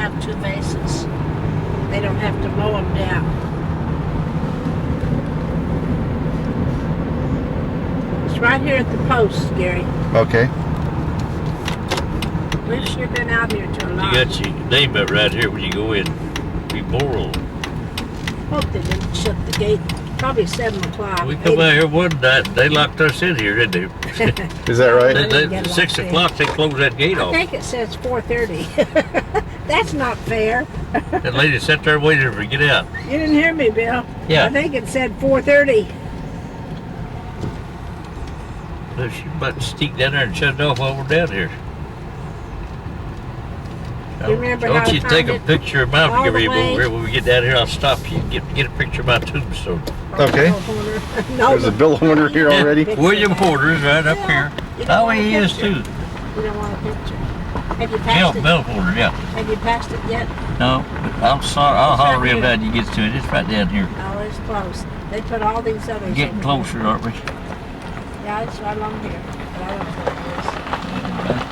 have 2 vases. They don't have to mow them down. It's right here at the post, Gary. Okay. We've sure been out here to a lot. You got your name up right here when you go in. Be moral. Hope they didn't shut the gate. Probably 7 o'clock. We come out here one night and they locked us in here, didn't they? Is that right? Get 6 locked in. o'clock they closed that gate I off. think it says 4:30. That's not fair. That lady sat there waiting for to get out. You didn't hear me, Bill. Yeah. I think it said 4:30. So she might sneak down there and shut it off while we're down here. You remember how Don't to you find take a it picture of my all the way? when we get down here, I'll stop you and get a picture of my tombstone. Okay. No, There's a bill holder here already. William Porter's right up here. You don't Oh, want a he is picture. too. You don't want a picture. Have you Yeah, passed it? Bill Porter, yeah. Have you passed it yet? No, but I'll It's holler right real here. bad when you get to it. It's right down here. Oh, it's close. They put all these others Getting over closer, aren't we? here. Yeah, it's right along here. But I don't know what it is.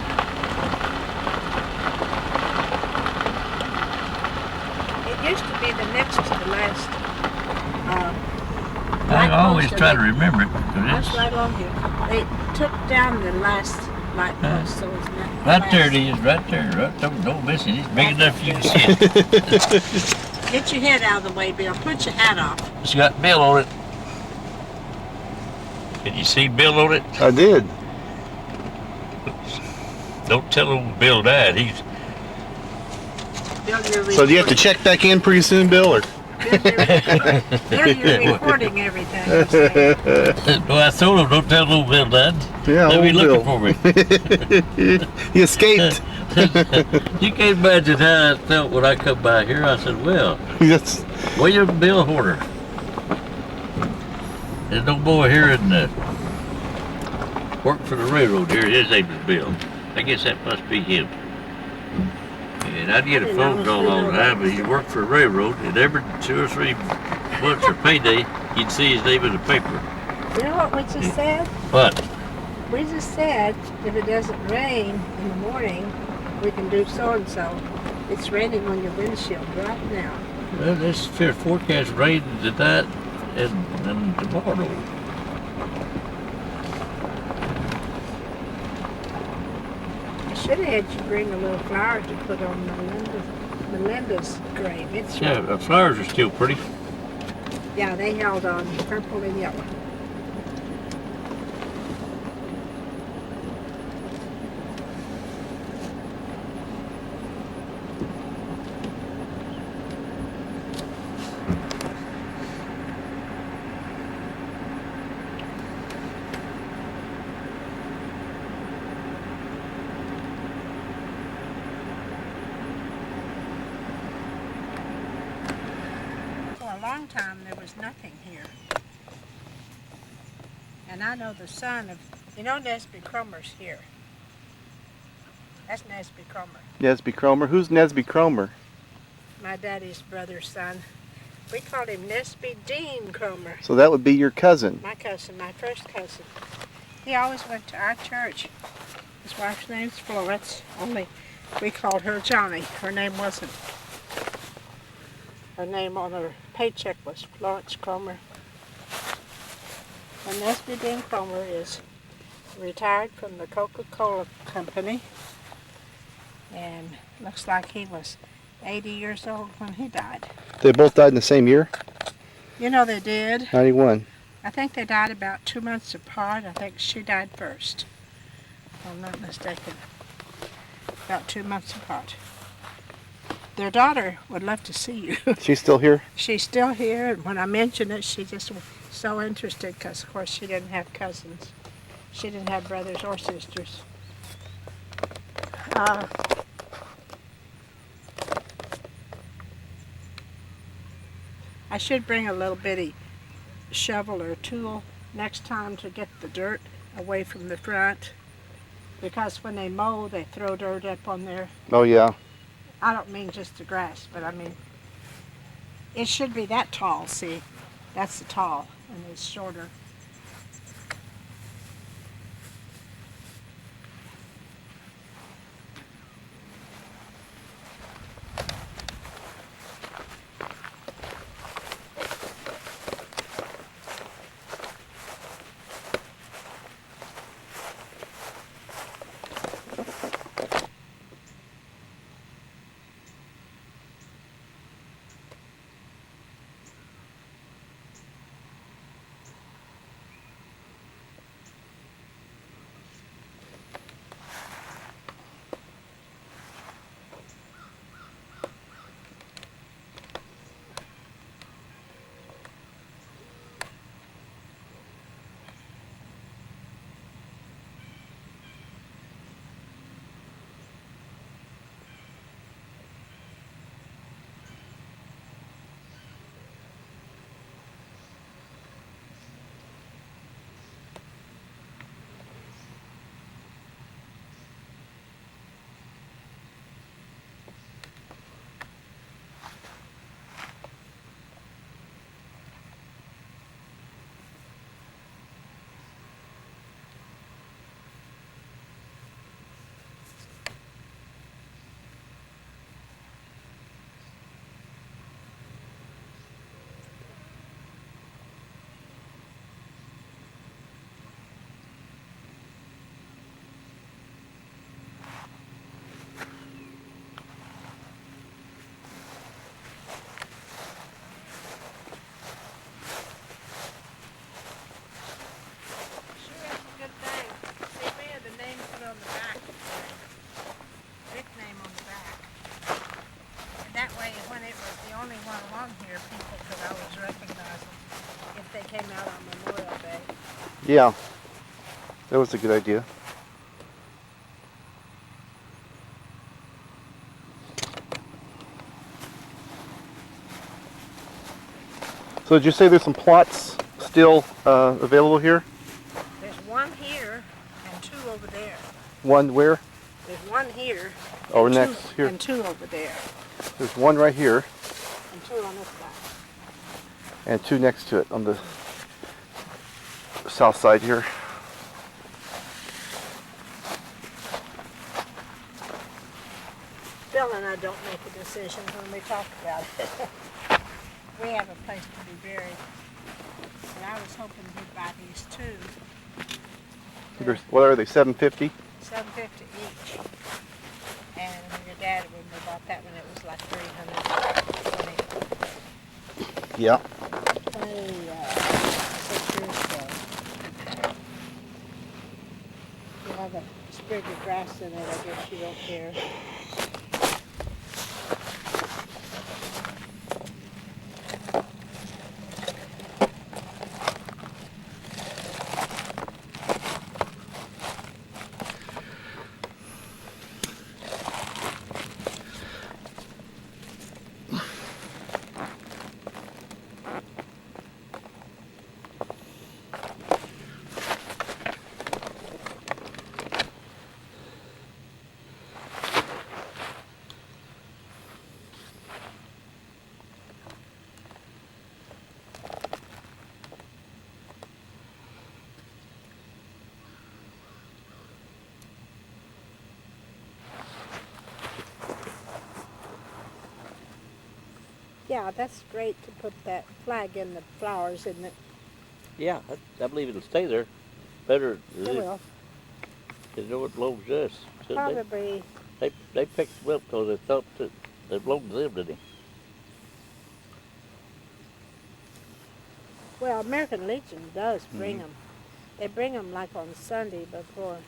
It used to be the next to the last. I always light post, try and to they- remember it. That's right along here. They took down the last light post, so it's not. the Right there it last. is, right there. Right, don't miss it. It's big enough you can see it. Get your head out of the way, Bill. Put your hat off. It's got Bill on it. Can you see Bill on it? I did. Don't tell him Bill died. He's Bill, you're So do you have to check back in pretty soon, Bill? Or? Bill, you're recording everything. I'm saying. well, I told him don't tell him Bill died. Yeah, They'll be old looking Bill. for me. He escaped. You can't imagine how I felt when I come by here. I said, well, That's, William Bill Horner. There's no boy here in worked for the railroad here. His name is Bill. I guess that must be him. And I'd get a phone call all the time, but he worked for a railroad, and every 2 or 3 months or payday, you'd see his name in the paper. You know what we just said? But We just said if it doesn't rain in the morning, we can do so and so. It's raining on your windshield right now. well, this forecast rain tonight and tomorrow. I should have had you bring a little flower to put on Melinda's grave. It's Yeah, the flowers are still pretty. yeah, they held on purple and yellow. For a long time, there was nothing here. And I know the son of, you know, Nesby Cromer's here. That's Nesby Cromer, Nesby Cromer. Who's Nesby Cromer? my daddy's brother's son. We called him Nesby Dean Cromer, So that would be your cousin. my cousin, my first cousin. He always went to our church. His wife's name's Florence, only we called her Johnny. Her name wasn't. Her name on her paycheck was Florence Cromer. And Nesby Dean Cromer is retired from the Coca-Cola Company. And looks like he was 80 years old when he died. They both died in the same year? You know they did. 91. I think they died about 2 months apart. I think she died first, if I'm not mistaken. About 2 months apart. Their daughter would love to see you. She's still here? She's still here, and when I mentioned it, she just was so interested because, of course, she didn't have cousins. She didn't have brothers or sisters. I should bring a little bitty shovel or tool next time to get the dirt away from the front, because when they mow, they throw dirt up on there. Oh, yeah. I don't mean just the grass, but I mean, it should be that tall, see? That's the tall, and it's shorter. Yeah, that was a good idea. So did you say there's some plots still available here? There's one here and two over there. One where? There's one here. Oh, and next two, here. And two over there. There's one right here And two on this side. and two next to it on the south side here. Bill and I don't make a decision when we talk about it. We have a place to be buried. And I was hoping we'd buy these two. What are they, $7.50? $7.50 each. And your dad, when we bought that one, it was like $320. Yeah. 6 years ago. You have a sprig of grass in it, I guess you don't care. Yeah, that's great to put that flag in the flowers, isn't it? Yeah, I believe it'll stay there. Better. It will. They know it belongs to us. So Probably. they picked them up because they thought that they belonged to them, didn't they? Well, American Legion does bring them. They bring them like on Sunday before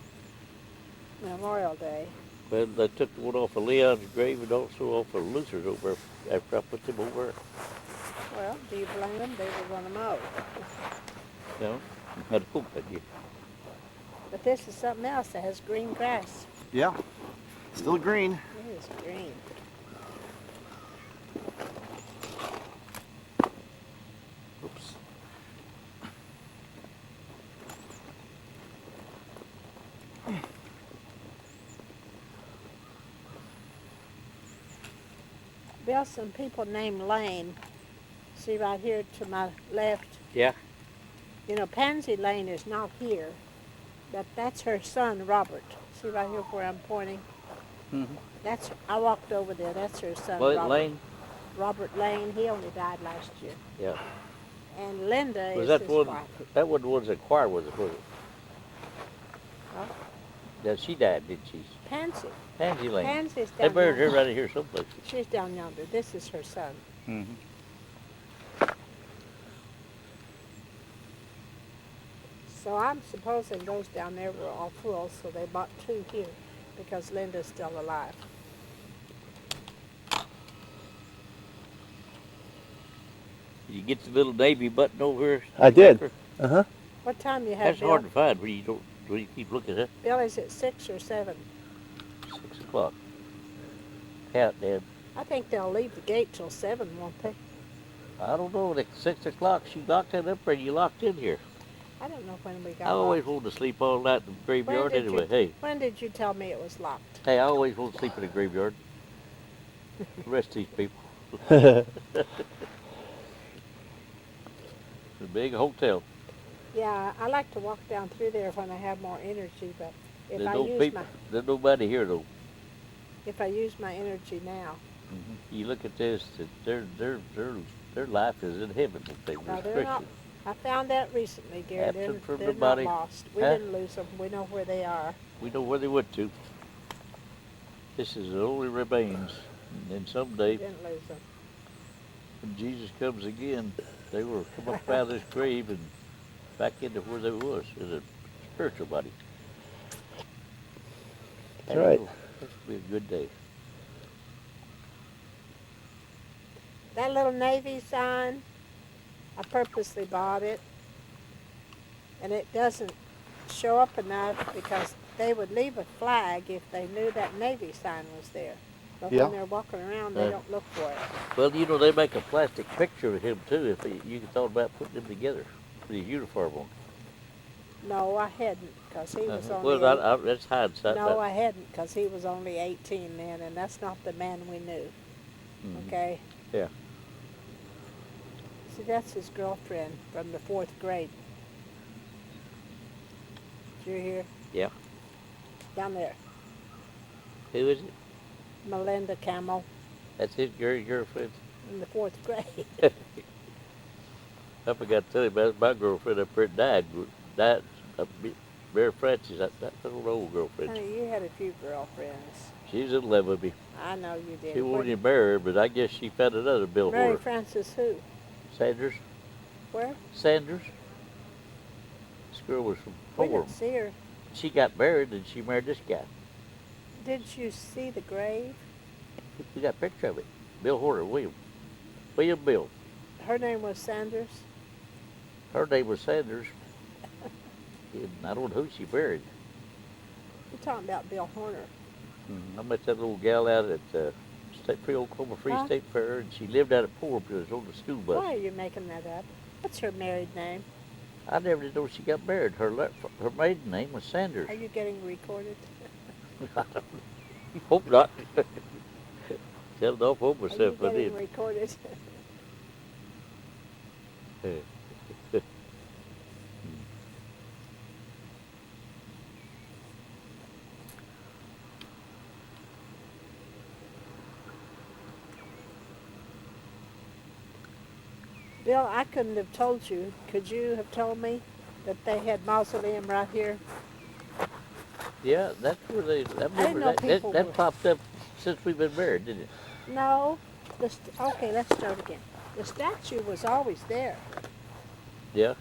Memorial Day. Well, they took the one off of Leon's grave and also off of Luther's over after I put them over. Well, do you blame them? They were going to mow. You know, had a hope that you. But this is something else that has green grass. Yeah. Still green. It is green. Oops. Bill, some people named Lane. See right here to my left? Yeah. You know, Pansy Lane is not here. But that's her son, Robert. See right here where I'm pointing? Mm-hmm. I walked over there. That's her son, Well, Robert. Lane. Robert Lane. He only died last year. Yeah. And Linda Was is that his one? wife. That one was a choir, was it? Huh? Yeah, she died, didn't she? Pansy. Pansy Lane. Pansy's They down buried her yonder. right here someplace. She's down yonder. This is her son. Mm-hmm. So I'm supposing those down there were all full, so they bought two here because Linda's still alive. You get the little navy button over here. I did. Uh-huh. What time you have, That's Bill? hard to find when you don't. When you keep looking at it. Bill, is it 6 or 7? 6 o'clock. Count, Dad. I think they'll leave the gate till 7, won't they? I don't know. At 6 o'clock, she locked that up, or you locked in here. I don't know when we got I always locked. wanted to sleep all night in the graveyard did anyway. you- Hey, When did you tell me it was locked? hey, I always want to sleep in the graveyard. The rest of these people. It's a big hotel. Yeah, I like to walk down through there when I have more energy, but if There's I no use people. There's nobody here though. if I use my energy now, You look at this. Their life is in heaven. If they no, were they're not. Christians. I found that recently, dear. They're, Absent from they're the not body. lost. We Huh? didn't lose them. We know where they are. We know where they went to. This is the only remains. And then We someday, didn't lose them. when Jesus comes again, they will come up out of this grave and back into where they was in a spiritual body. That's right. This will be a good day. That little Navy sign, I purposely bought it. and it doesn't show up enough because they would leave a flag if they knew that Navy sign was there. But Yeah. when they're walking around, they don't look for it. Well, you know, they make a plastic picture of him too. If you thought about putting them together with his uniform on. No, I hadn't, because he was only Well, that's hindsight. No, I hadn't, because he was only 18 then, and that's not the man we knew. Mhm. Okay? Yeah. See, that's his girlfriend from the 4th grade. Did you hear? Yeah. Down there. Who is it? Melinda Camel That's his girlfriend. in the 4th grade. I forgot to tell you about my girlfriend up there died. Died. Mary Francis, that little old girlfriend. Honey, you had a few girlfriends. She was in love with me. I know you did. She wanted to marry her, but I guess she found another bill Mary for her. Francis who? Sanders. Where? Sanders. This girl was from We Fordham. didn't see her. She got married and she married this guy. Did you see the grave? We got a picture of it. Bill Horner, William Bill. Her name was Sanders. Her name was Sanders. And I don't know who she married. You're talking about Bill Horner. I met that little gal out at Oklahoma Free Huh? State Fair, and she lived out at Poor. She was on the school bus. Why are you making that up? What's her married name? I never did know she got married. Her maiden name was Sanders. Are you getting recorded? Hope not. Tell off hope Are you myself I getting did. recorded? Bill, I couldn't have told you. Could you have told me that they had mausoleum right here? Yeah, that's where they. I remember know people that were- popped up since we've been married, didn't it? No. Okay, let's start again. The statue was always there. Yeah,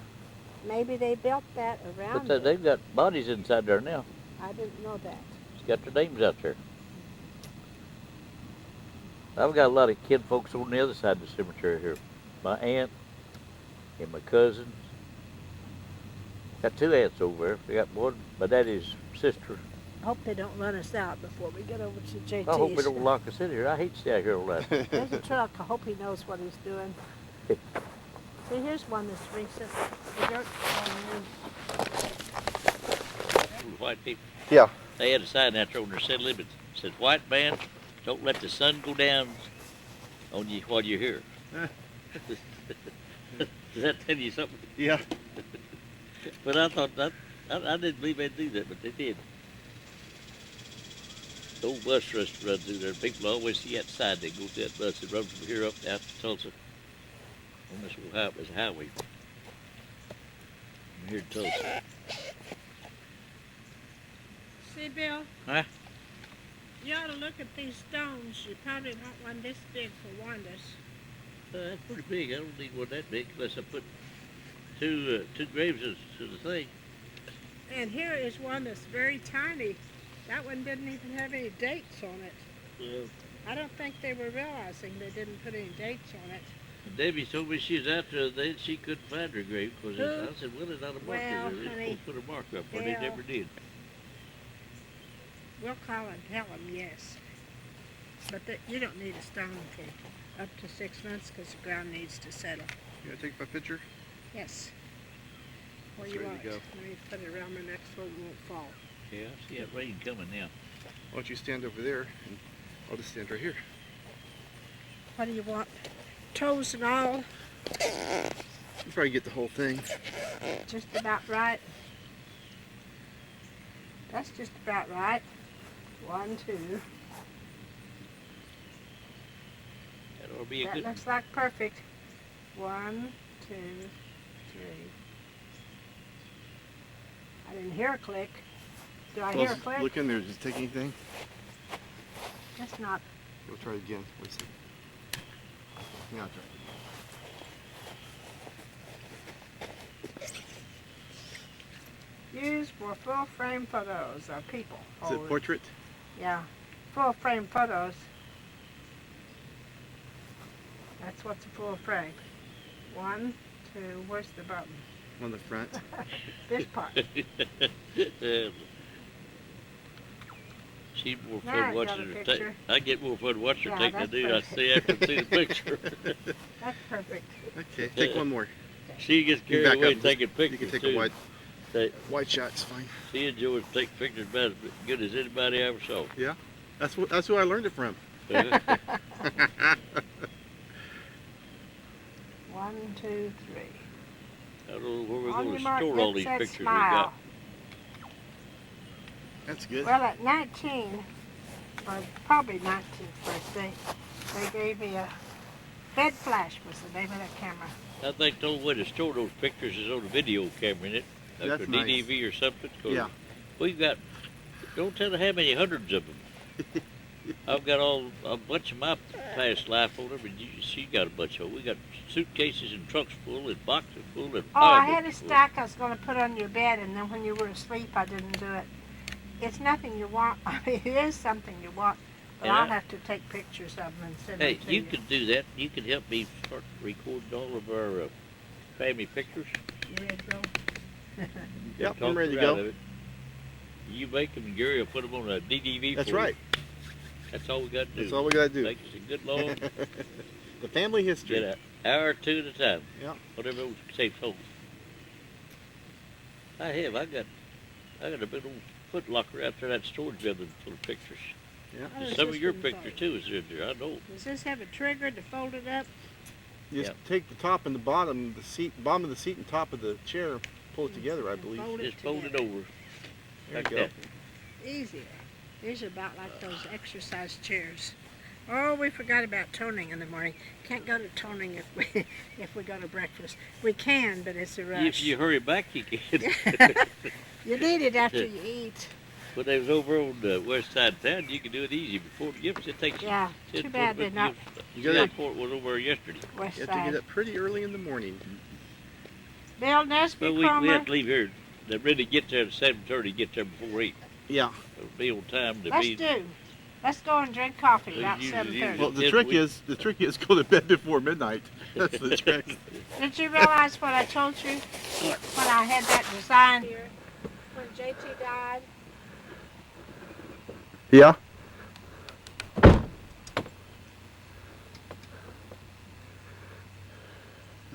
Maybe they built that around but it. they've got bodies inside there now. I didn't know that. It's got their names out there. I've got a lot of kid folks on the other side of the cemetery here. My aunt and my cousins. Got two aunts over there. I got one, my daddy's sister. I hope they don't run us out before we get over to JT's. I hope they don't lock us in here. I hate to stay out here all night. There's a truck. I hope he knows what he's doing. See, here's one that's recent. The dirt White people. Yeah. They had a sign out there on their city limits. It says, "White man, don't let the sun go down on you while you're here." Does that tell you something? Yeah. But I thought that I didn't believe they'd do that, but they did. The old bus runs through there. People always see that sign. They go to that bus and run from here up out to Tulsa on this little highway. It's a highway from here to Tulsa. See, Bill? Huh? You ought to look at these stones. You probably want one this big for Wanda's. That's pretty big. I don't need one that big unless I put two graves to the thing. And here is one that's very tiny. That one didn't even have any dates on it. Well, I don't think they were realizing they didn't put any dates on it. Debbie told me she was out there today and she couldn't find her grave because Who? I said, "Well, it's not a marker. Well, They're honey, supposed to put a marker up where they they'll- never did." We'll call and tell them yes. But you don't need a stone for up to 6 months because the ground needs to settle. You gonna take my picture? Yes. Where It's you ready want to it? go. Let me put it around my neck so it won't fall. Yeah, I see that rain coming now. Why don't you stand over there and I'll just stand right here. What do you want? Toes and all? You probably get the whole thing. Just about right. That's just about right. 1, 2. That ought to be a That good. looks like perfect. 1, 2, 3. I didn't hear a click. Do I hear a click? Look in there. Does it take anything? That's not. We'll try again. Wait a second. Now try. Used for full frame photos of people. Is it portrait? Yeah, full frame photos. That's what's a full frame. 1, 2, where's the button? on the front. This part. She's more Now fun I got watching a her take. picture. I get more fun watching her Yeah, take than I that's do. I perfect. see after I see the picture. That's perfect. Okay, take one more. She gets You carried back away up. taking You pictures can take too. a wide, They- wide shot's fine. She enjoys taking pictures about as good as anybody I ever saw. Yeah, that's who I learned it from. 1, 2, 3. I don't know where we're On going your to mark, store all get these set, pictures we smile. got. That's good. Well, at 19, or probably 19th birthday, they gave me a bed flash was the name of that camera. I think the only way to store those pictures is on a video camera in it, like That's a nice. DDV or something. 'Cause Yeah. we've got, don't tell her how many hundreds of them. I've got a bunch of my past life on her, but she got a bunch of them. We got suitcases and trucks full and boxes full and Oh, I Bibles had a full. stack I was going to put on your bed, and then when you were asleep, I didn't do it. It's nothing you want. I mean, it is something you want, but Yeah. I'll have to take pictures of them and send Hey, them to you could do that. You could help me start recording all of our family pictures. You ready to go? Yep, Talk I'm ready to her out go. of it. You make them, and Gary will put them on a DDV That's for you. right. That's all we got to do. That's all we gotta do. Make us a good long, The family history. get an hour or two at a time. Yeah. Whatever it takes home. I got a big old foot locker out there, that storage building full of pictures. Yeah. How does Some of this your one pictures fold? too is in there, I know. Does this have a trigger to fold it up? You just Yeah. take the top and the bottom, bottom of the seat and top of the chair, pull it together, I And believe. fold it Just fold it together. over. There like you go. that. Easier. These are about like those exercise chairs. Oh, we forgot about toning in the morning. Can't go to toning if we go to breakfast. We can, but it's a rush. If you hurry back, you can. You need it after you eat. When they was over on the west side of town, you could do it easy before the gifts. It takes Yeah, 10, too bad 20 they're not minutes. You The gotta- airport was over yesterday. west You have to side. get up pretty early in the morning. Bill Nesby But we Cromer. had to leave here. They really get there at 7:30. Get there before 8. Yeah. It'll be on time to Let's be. do. Let's go and drink coffee So about you- 7:30. Well, the Yes, trick we- is go to bed before midnight. That's the trick. Did you realize what I told you when I had that design here? When JT died, Yeah.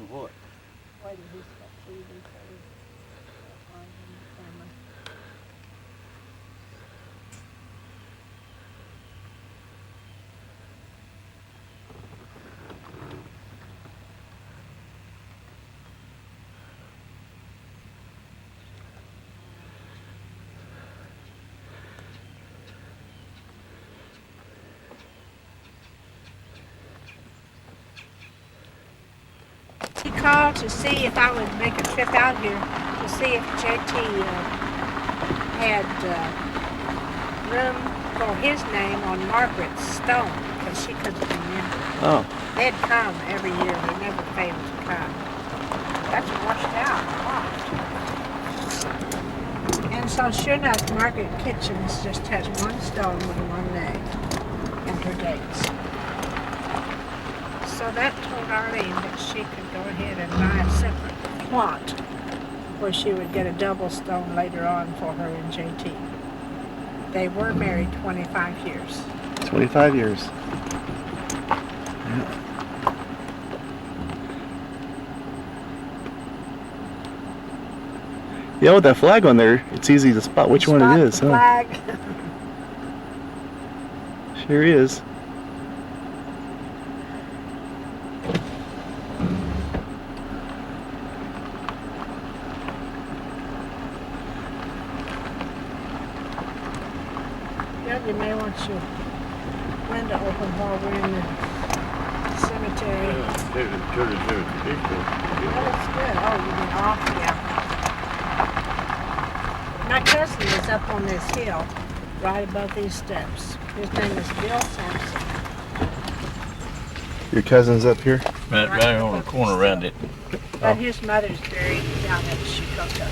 What? wait, he's got TV on the camera. He called to see if I would make a trip out here to see if JT had room for his name on Margaret's stone, because she couldn't remember. Oh. They'd come every year. They never failed to come. That's washed out a lot. And so sure enough, Margaret Kitchens just has one stone with one name and her dates. So that told Arlene that she could go ahead and buy a separate plot where she would get a double stone later on for her and JT. They were married 25 years. 25 years. Yeah, with that flag on there, it's easy to spot which one Spot it the is, huh? flag. Sure is. Yeah, you may want your window open while we're in the cemetery. Oh, that's good. Oh, you mean off, yeah. My cousin is up on this hill, right above these steps. His name is Bill Sampson. Your cousin's up here? Right on the corner around it. But his mother's buried down at Chicago.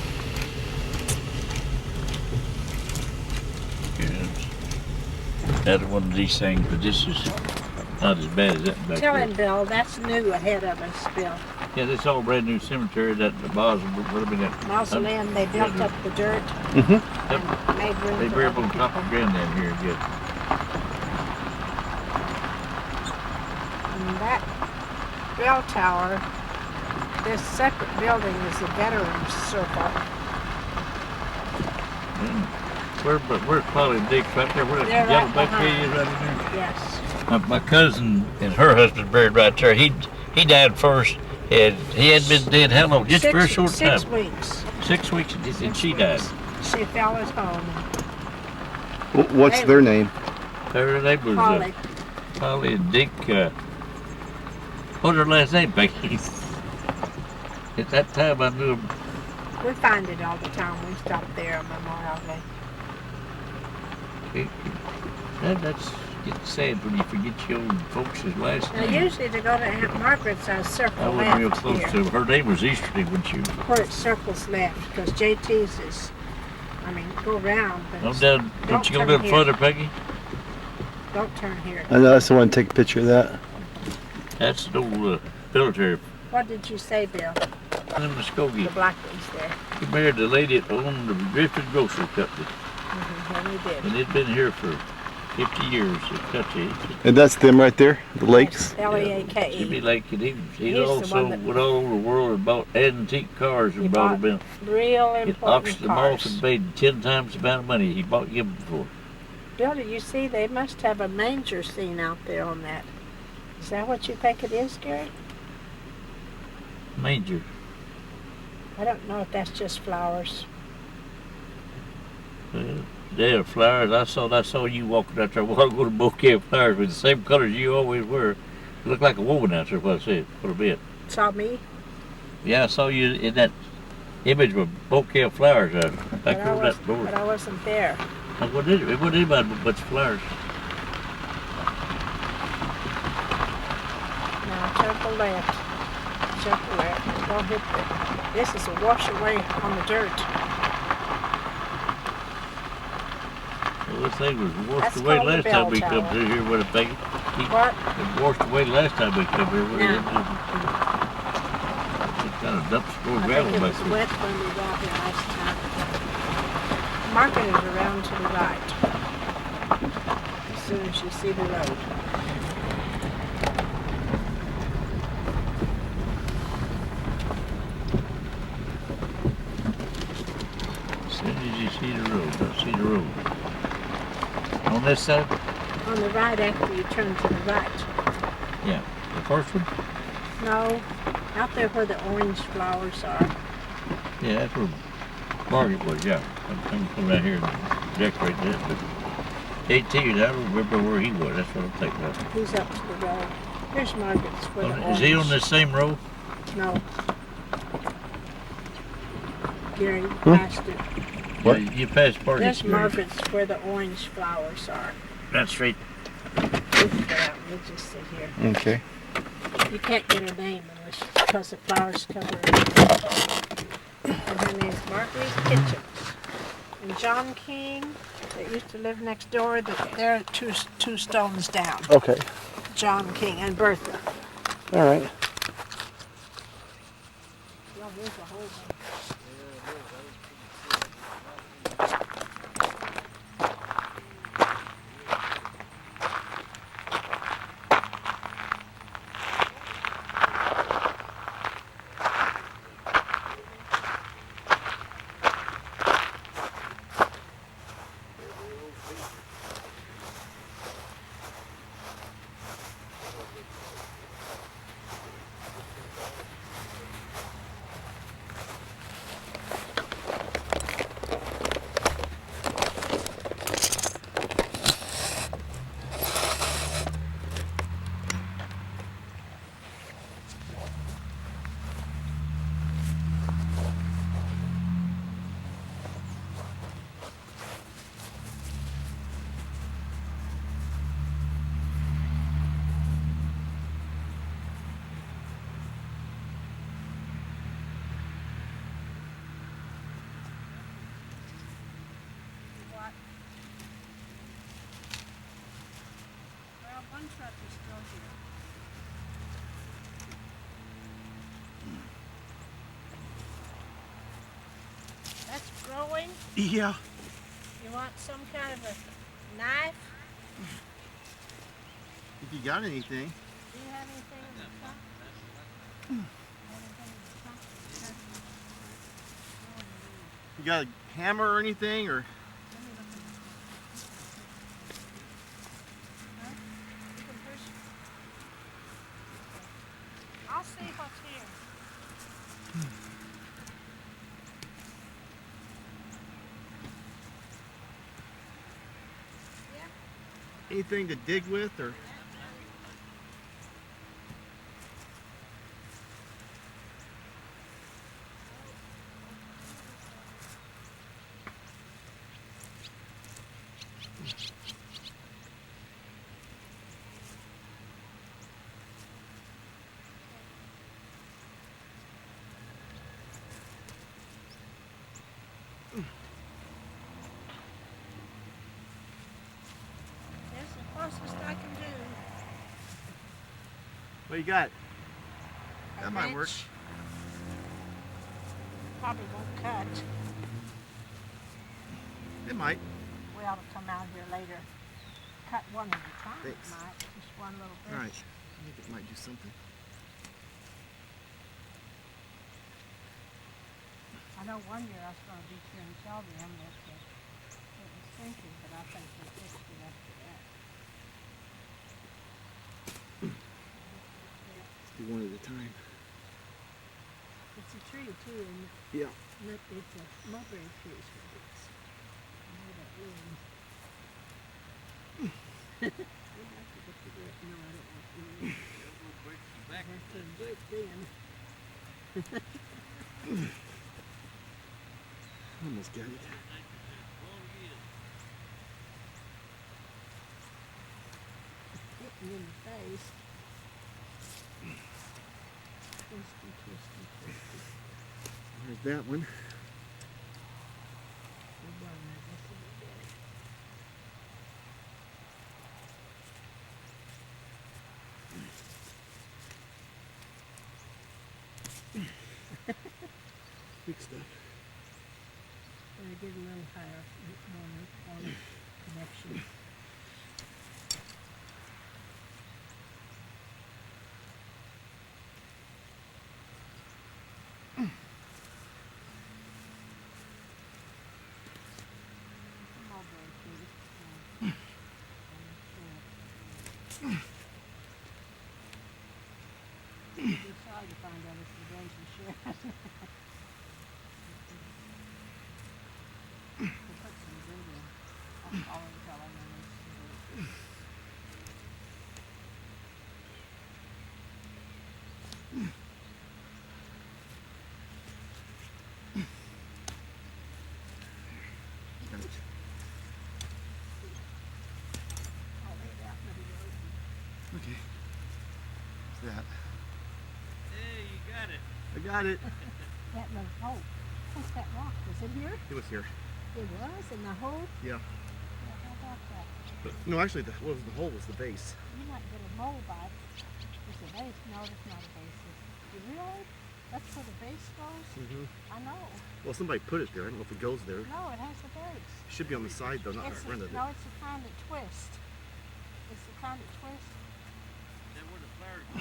That's one of these things, but this is not as bad as that back Tell there. him, Bill, that's new ahead of us, Bill. Yeah, this all brand new cemetery that the Mausoleum, they built up the dirt Mm-hmm. and made room They for buried other on top people. of ground down here, good. And that bell tower, this separate building is the Veterans Circle. Where's Polly and Dick's right there? Where They're the yellow right back tree behind. is right in there? Yes. My cousin and her husband buried right there. He died first. And he had been dead how long? Just a very short time. 6 weeks. 6 weeks, and 6 she weeks. died. She fell at home. What's Hey. their name? Her name was Polly. Polly and Dick. What's her last name, Becky? At that time, I knew him. We find it all the time. We stop there on Memorial Day. That's getting sad when you forget your old folks' last Now, name. usually to go to Aunt Margaret's, I I circle wasn't real left close here. to her. Her name was Easterly when she was. Where it circles left, because JT's is, I mean, go round, but I'm down. Don't you go turn down here. further, Peggy? Don't turn here. I know, that's the one. Take a picture of that. That's the old military. What did you say, Bill? In Muskogee. The black one's there. He married the lady that owned the Griffin Grocery Company. And we did. And it'd been here for 50 years. The country. And that's them right there, the lakes. L-E-A-K-E. She'd be like, and he's He's the also one that- went all over the world and bought antique cars He and brought bought them in. real It important auctioned them off and cars. paid 10 times the amount of money he bought them for. Bill, do you see they must have a manger scene out there on that? Is that what you think it is, Gary? Manger. I don't know if that's just flowers. There are flowers. I saw you walking out there a while ago with a bouquet of flowers with the same colors you always wear. You look like a woman out there, what I said, for a bit. Saw me? Yeah, I saw you in that image with a bouquet of flowers out back But I over that door. But I wasn't there. It wasn't anybody but a bunch of flowers. Now turn to the left. Jump left. Don't hit the. This is a wash away on the dirt. Well, this thing was washed That's away called the last bell time we come tower. through here with a thing. What? It washed away last time we come here. Yeah. It kind of dumps more I gravel think it back was there. wet when we got here last time. Market is around to the right. As soon as you see the road. As soon as you see the road, don't see the road. On this side? On the right after you turn to the right. Yeah. The first one? No, out there where the orange flowers are. Yeah, that's where Margaret was, yeah. I'm coming out here and decorate that, but JT, I don't remember where he was. That's what I'm thinking of. He's up to the road. Here's Margaret's where the Is orange. he on this same road? No. Gary, you passed it. What? Yeah, you passed Margaret's There's grave. Margaret's where the orange flowers are. That's right. We can go out and we'll just sit here. Okay. You can't get her name unless because the flowers cover it. And her name's Marguerite Kitchens. And John King, that used to live next door, they're two stones down. Okay. John King and Bertha. All right. Well, there's a whole bunch. One truck is still here. throwing? Yeah. You want some kind of a knife? If you got anything. Do you have anything in the trunk? Anything in the trunk? You got a hammer or anything, or? Let me look in the trunk. Huh? You can push. I'll see what's here. Yeah. Anything to dig with, or? That's the closest I can do. What you got? A That might work. wrench. Probably won't cut. It might. We ought to come out here later. Cut one at a time. Thanks. Might. Just one little bit. All right. I think it might do something. I know one year I was going to be here in Shelby and it was sinking, but I think we fixed it after that. Let's do one at a time. It's a tree too, and Yeah. it's a mulberry tree. So it's made of wood. We'd like to get to do it. No, I don't want to. Back. I have to do it then. Almost got it. Hit me in the face. Twisty, twisty, twisty. There's that one. Good one, I guess we did it. Big stuff. But I did a little higher on connection. Mulberry tree. It's hard to find out if the days are shared. We'll put some dirt in. I'll always tell them when there's some dirt. Got it. I'll lay it out in the road. Okay. What's that? Hey, you got it. I got it. That little hole. What's that rock? Was it here? It was here. It was in the hole? Yeah. Yeah, how about that? But no, actually, the hole was the base. You might get a mole bite. It's a base. No, it's not a base. You really? That's where the base goes? Mm-hmm. I know. Well, somebody put it there. I don't know if it goes there. No, it has a base. It should be on the side though, not in It's front of it. no, it's the kind that twist. It's the kind that twist. Is that where the flowers go?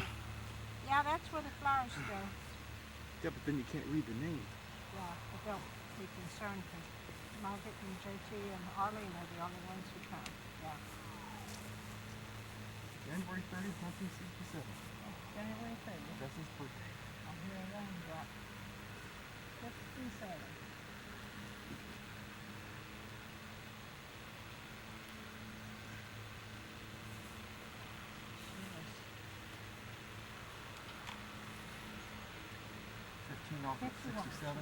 Yeah, that's where the flowers go. Yeah, but then you can't read the name. Yeah, but don't be concerned because Margaret and JT and Arlene are the only ones who come. Yeah. January 30th, 1967. January 30th. That's his birthday. I'm here a raindrop. 57. Yes. 15 off at 51. 67.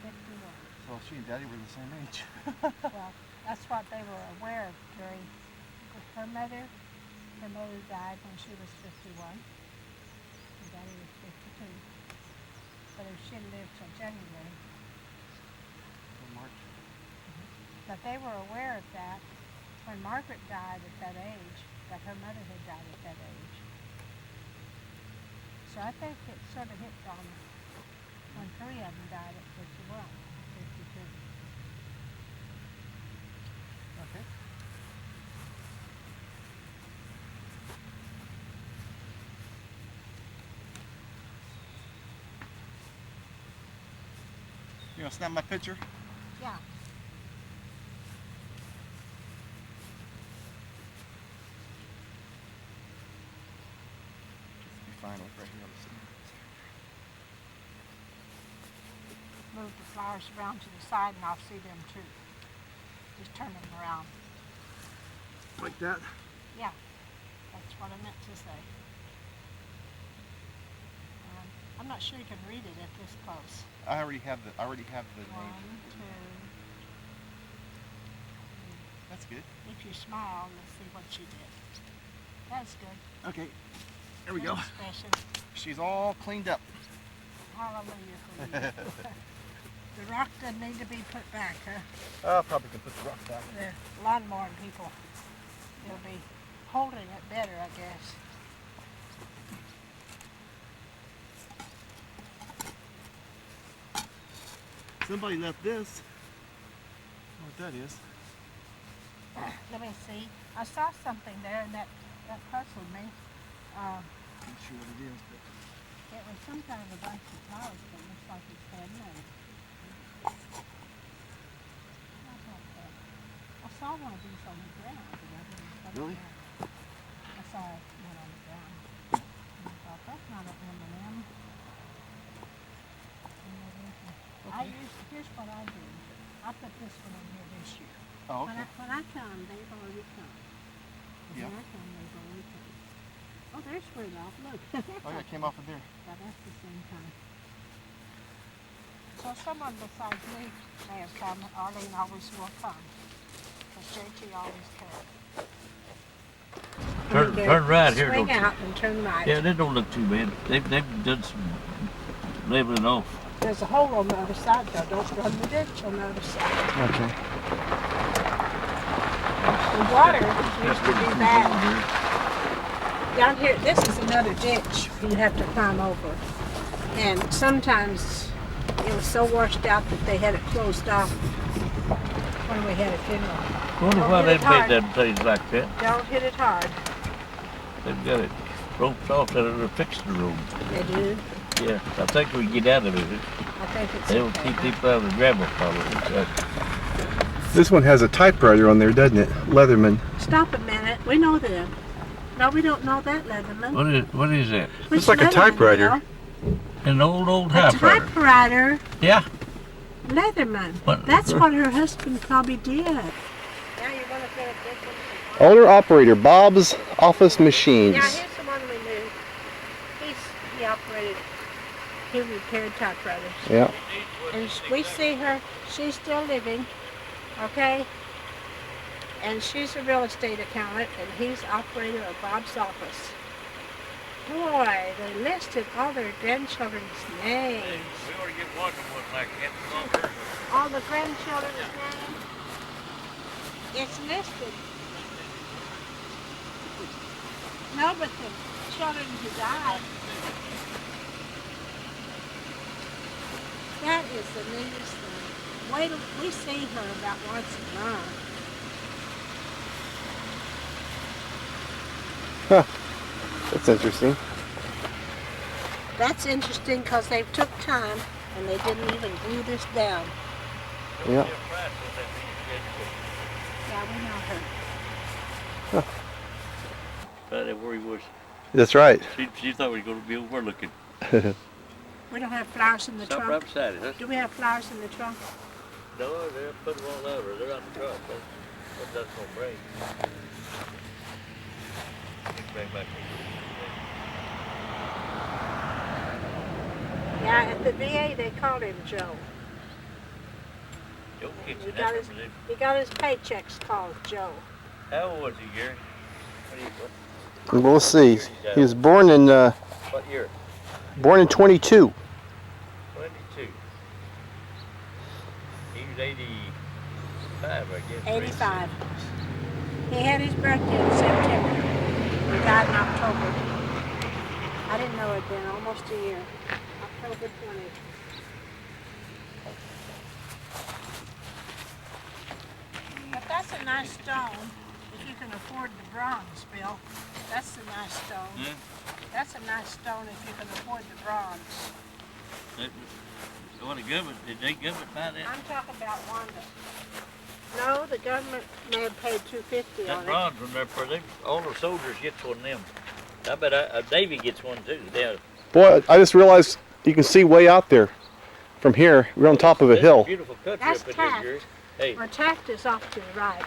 51. So she and Daddy were the same age. Well, that's what they were aware of during her mother. Her mother died when she was 51. Her daddy was 52. But if she lived till January. Till March. But they were aware of that when Margaret died at that age, that her mother had died at that age. So I think it sort of hit on when three of them died at 51, 52. Okay. You gonna snap my picture? Yeah. Be fine right here on the stand. Move the flowers around to the side and I'll see them too. Just turn them around. Like that? Yeah, that's what I meant to say. I'm not sure you can read it at this close. I already have the One, name. two. That's good. If you smile, let's see what you did. That's good. Okay. There we go. Expression. She's all cleaned up. Hallelujah for you. The rock doesn't need to be put back, huh? Probably can put the rock back. The lawnmower people, they'll be holding it better, I guess. Somebody left this. I don't know what that is. Let me see. I saw something there and that puzzled me. Not sure what it is, but It was some kind of a bunch of flowers, but it looks like it's handmade. I saw one of these on the ground, but I didn't put it Really? down. I saw one on the ground. And I thought, that's not an M&M. Here's what I do. I put this one in here this year. oh, okay. When I come, they've already come. Yeah. When I come, they've already come. Oh, there's Rudolph. Look. Oh, yeah, it came off of there. Yeah, that's the same time. So someone besides me may have come. Arlene always will come. Because JT always can. Turn right here. Swing Don't you? out and turn right. Yeah, they don't look too bad. They've done some leveling off. There's a hole on the other side, though. Don't run the ditch on the other side. Okay. The water used to be bad. Down here, this is another ditch you have to climb over. And sometimes it was so washed out that they had it closed off when we had a funeral. Wonder Don't why hit they it hard. made that place like that. Don't hit it hard. They've got it roped off that it'll fix the road. They do. Yeah, I think we get out of it. I think it's They'll okay. keep people out of the gravel probably. This one has a typewriter on there, doesn't it? Leatherman. Stop a minute. We know them. No, we don't know that Leatherman. What is that? Which It's like a Leatherman, typewriter. you know? An old A typewriter. typewriter. Yeah. Leatherman. What? That's what her husband probably did. Now you're going to get a different. Owner operator, Bob's Office Machines. Yeah, here's the one we knew. He operated. He repaired typewriters. Yeah. And we see her. She's still living. Okay. And she's a real estate accountant, and he's operator of Bob's office. Boy, they listed all their grandchildren's names. We ought to get one like that. All the grandchildren's names. It's listed. No, but the children who died. That is the neatest thing. Wait till we see her about once a month. That's interesting. That's interesting because they took time and they didn't even glue this down. Yeah. Yeah, we know her. Right where he was. That's right. She thought we were going to be overlooking. We don't have flowers in the Stop trunk. right beside it, huh? Do we have flowers in the trunk? No, they'll put them all over. They're out the truck. What that's going to bring. Bring back Yeah, at the VA they called him Joe. Joe gets He it. got his paychecks called Joe. How old was he, Gary? We'll see. He was born in What year? 22. 22. He was 85, I guess. 85. He had his birthday in September. He died in October. I didn't know it then, almost a year. October 20. But that's a a nice stone. If you can afford the bronze, Bill. That's a nice stone. Yeah. That's a nice stone if you can afford the bronze. What the government, did they government buy that? I'm talking about Wanda. No, the government may have paid $250 That on it. bronze one there for them, all the soldiers gets one of them. I bet Navy gets one too. Boy, I just realized you can see way out there from here. We're on top of a That's hill. Beautiful country That's up in Taft. there, Gary. Hey, Or Taft is off to the right.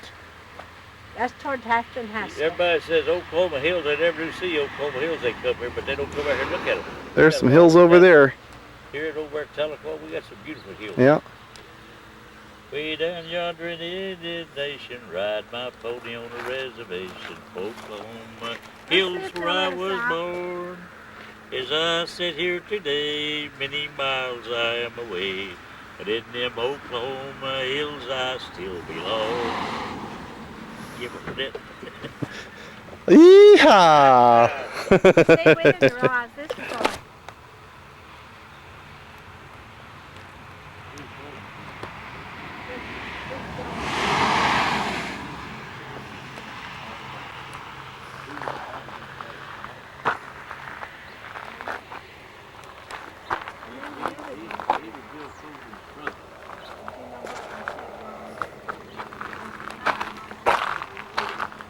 That's toward Taft and Haskell. everybody says Oklahoma Hills. They never do see Oklahoma Hills. They come here, but they don't come out here and look at them. There's some hills over there. Here at over at Tahlequah, we got some beautiful hills. Yeah. Way down yonder in the Indian Nation, ride my pony on a reservation, Oklahoma Hills where I was born. As I sit here today, many miles I am away, but in them Oklahoma Hills I still belong. You ever heard that? Yeehaw! Stay with it, Roz. This is all.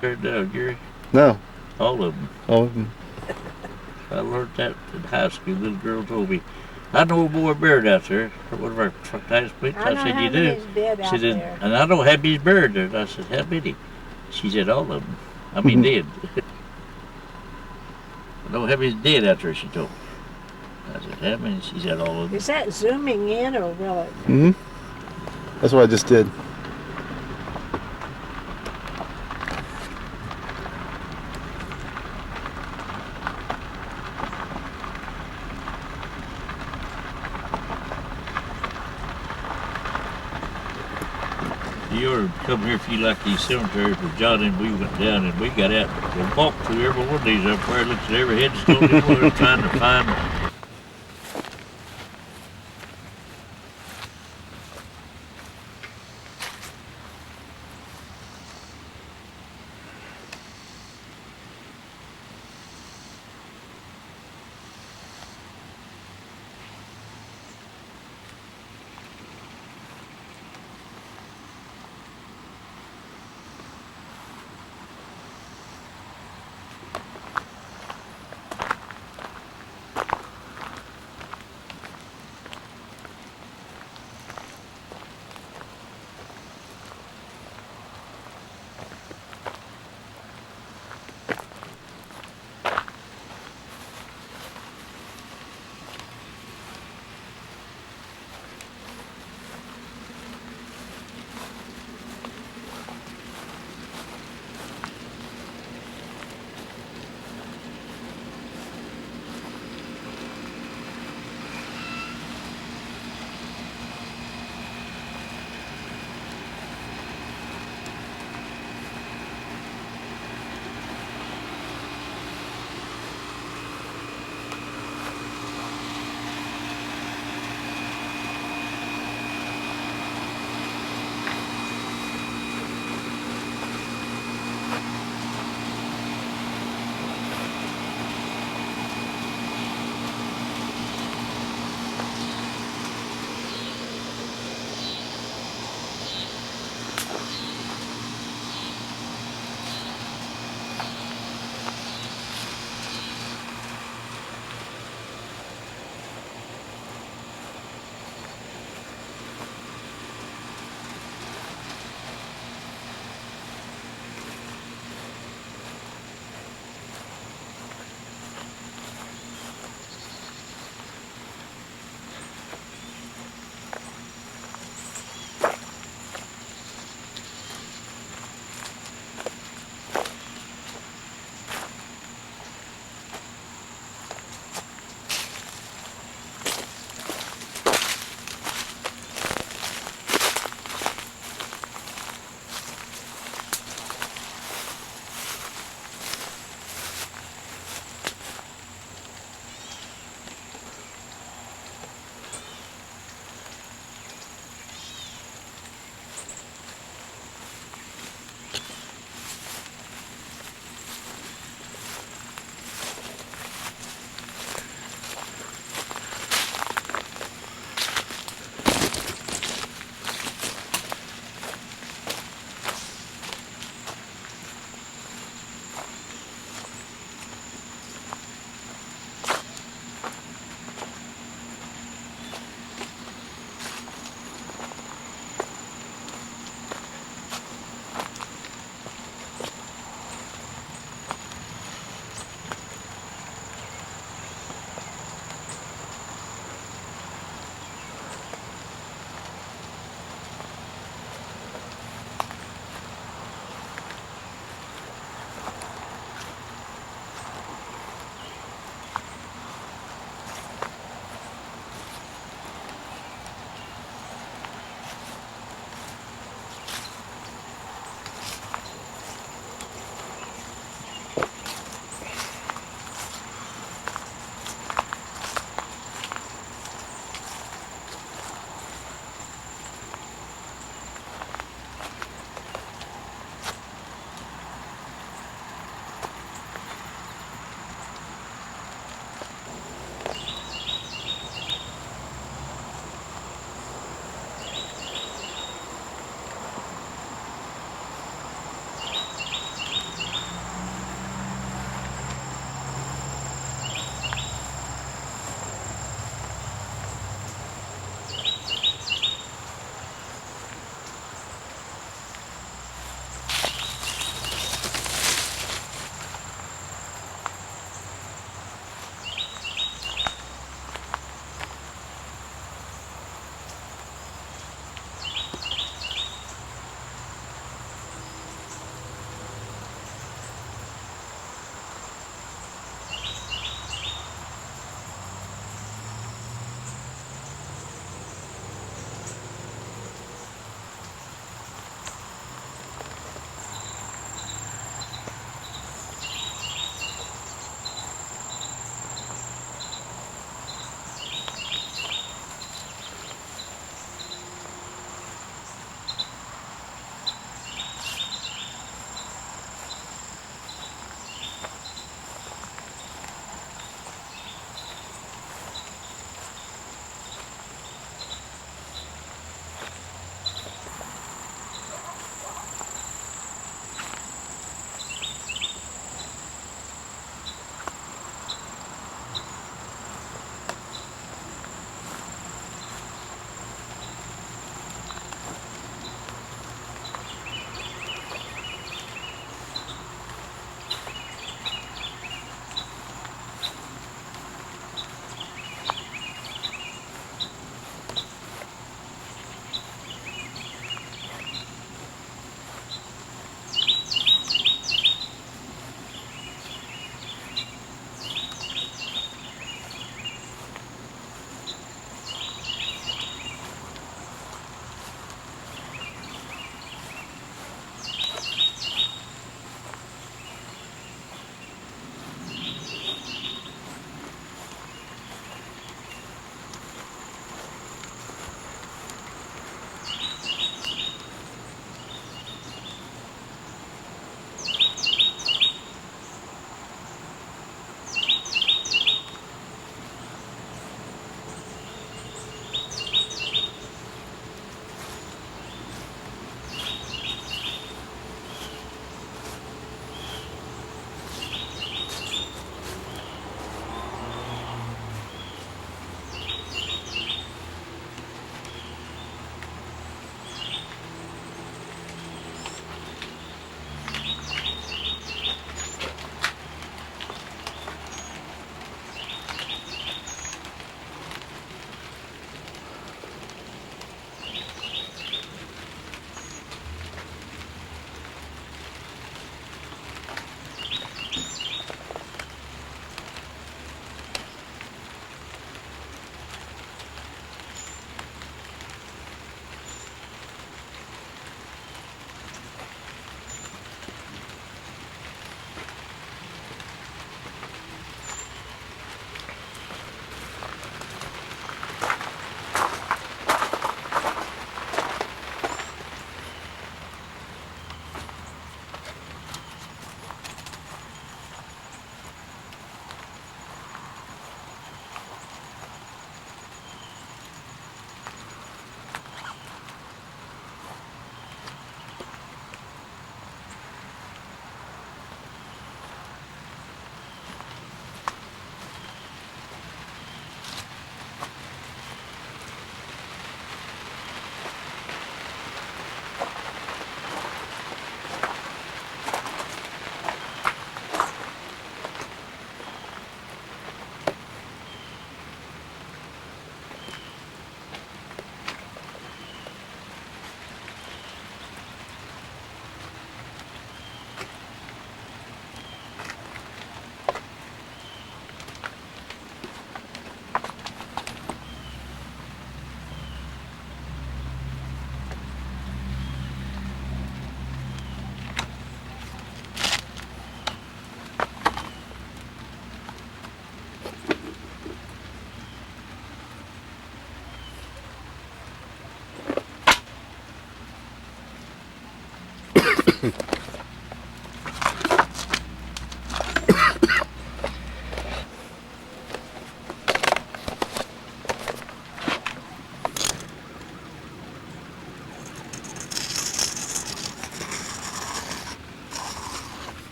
Heard that, Gary? No. All of them. Oh, I learned that in high school. Little girl told me, I know a boy buried out there. One of our classmates. I said, you do? She said, and I know how he's buried there. I said, how many? She said, all of them. I mean, dead. I know how many's dead out there, she told me. I said, how many? She said, all of them. Is that zooming in or will it? mm-hmm. That's what I just did. You ought to come here if you like these cemeteries where John and we went down and we got out and walked through every one of these up there, looked at every headstone in one trying to find.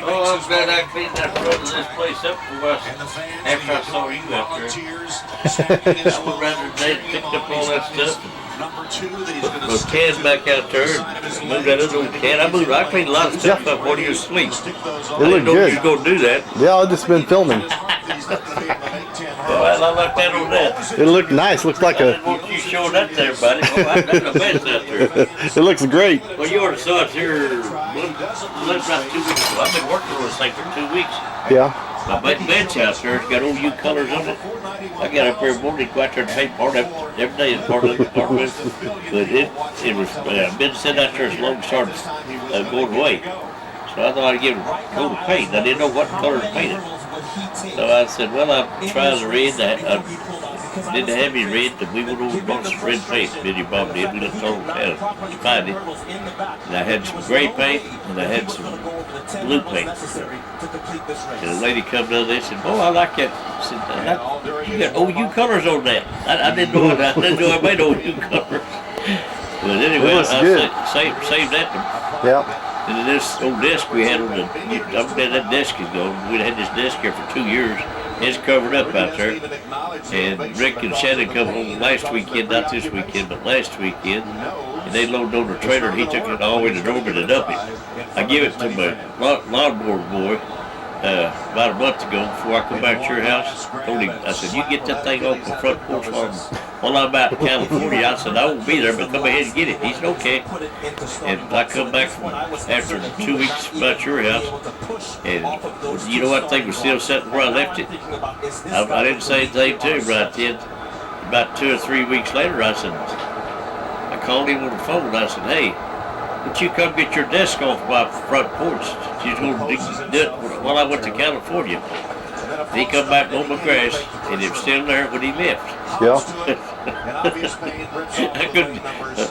Oh, I'm glad I cleaned that front of this place up for us after I saw you out there. I would rather they had picked up all that stuff. Those cans back out there, and moved that other old can. I cleaned a lot of stuff up while you were asleep. It looked good. You was gonna do that. Yeah, I've just been filming. Well, I like that on that. It looked nice. Looks like I didn't want you showing that to everybody. Oh, I've done a mess out there. It looks great. Well, you already saw it here about 2 weeks ago. I've been working on this thing for 2 weeks. Yeah. My bench out there, it's got old U colors on it. I got up there morning, go out there and paint part of it every day as part of the apartment. But it was been sitting out there as long as it started going away. So I thought I'd give it a coat of paint. I didn't know what color to paint it. So I said, well, I'll try the red. I didn't have any red, but we went over and bought some red paint. Billy Bob did. We looked all town to find it. And I had some gray paint, and I had some blue paint. And the lady come down there and said, oh, I like that. I said, you got OU colors on that. I didn't know I made OU colors. But anyway, I saved that. Yeah. And then this old desk we had on the, I'm glad that desk is gone. We'd had this desk here for 2 years. It's covered up out there. And Rick and Shannon come home last weekend, not this weekend, but last weekend. And they loaded on the trailer and he took it all the way to Norman and up it. I gave it to my lawnmower boy about a month ago before I come back to your house. Told him, I said, you get that thing off the front porch while I'm out in California. I said, I won't be there, but come ahead and get it. He said, okay. And I come back from after 2 weeks about your house, and you know what thing was still sitting where I left it? I didn't say anything to him right then. About 2 or 3 weeks later, I called him on the phone and I said, hey, would you come get your desk off my front porch? She told me to do it while I went to California. He come back on my grass, and it was still there when he left. Yeah.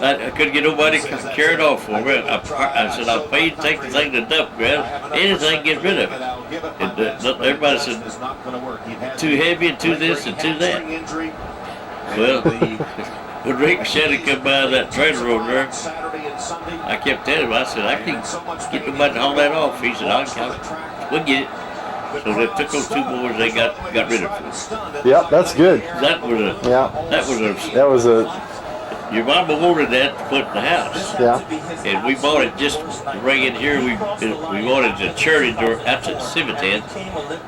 I couldn't get nobody to carry it off for me. I said, I'll pay you to take the thing to dump ground. Anything, get rid of it. And everybody said, too heavy and too this and too that. Well, when Rick said he come by that trailer over there, I kept telling him, I said, I can't get nobody to haul that off. He said, we'll get it. So they took those 2 boys, they got rid of it. Yep, that's good. That was a Your mama wanted that to put in the house. Yeah. And we bought it just to bring it here. We wanted to church it out to the cemetery.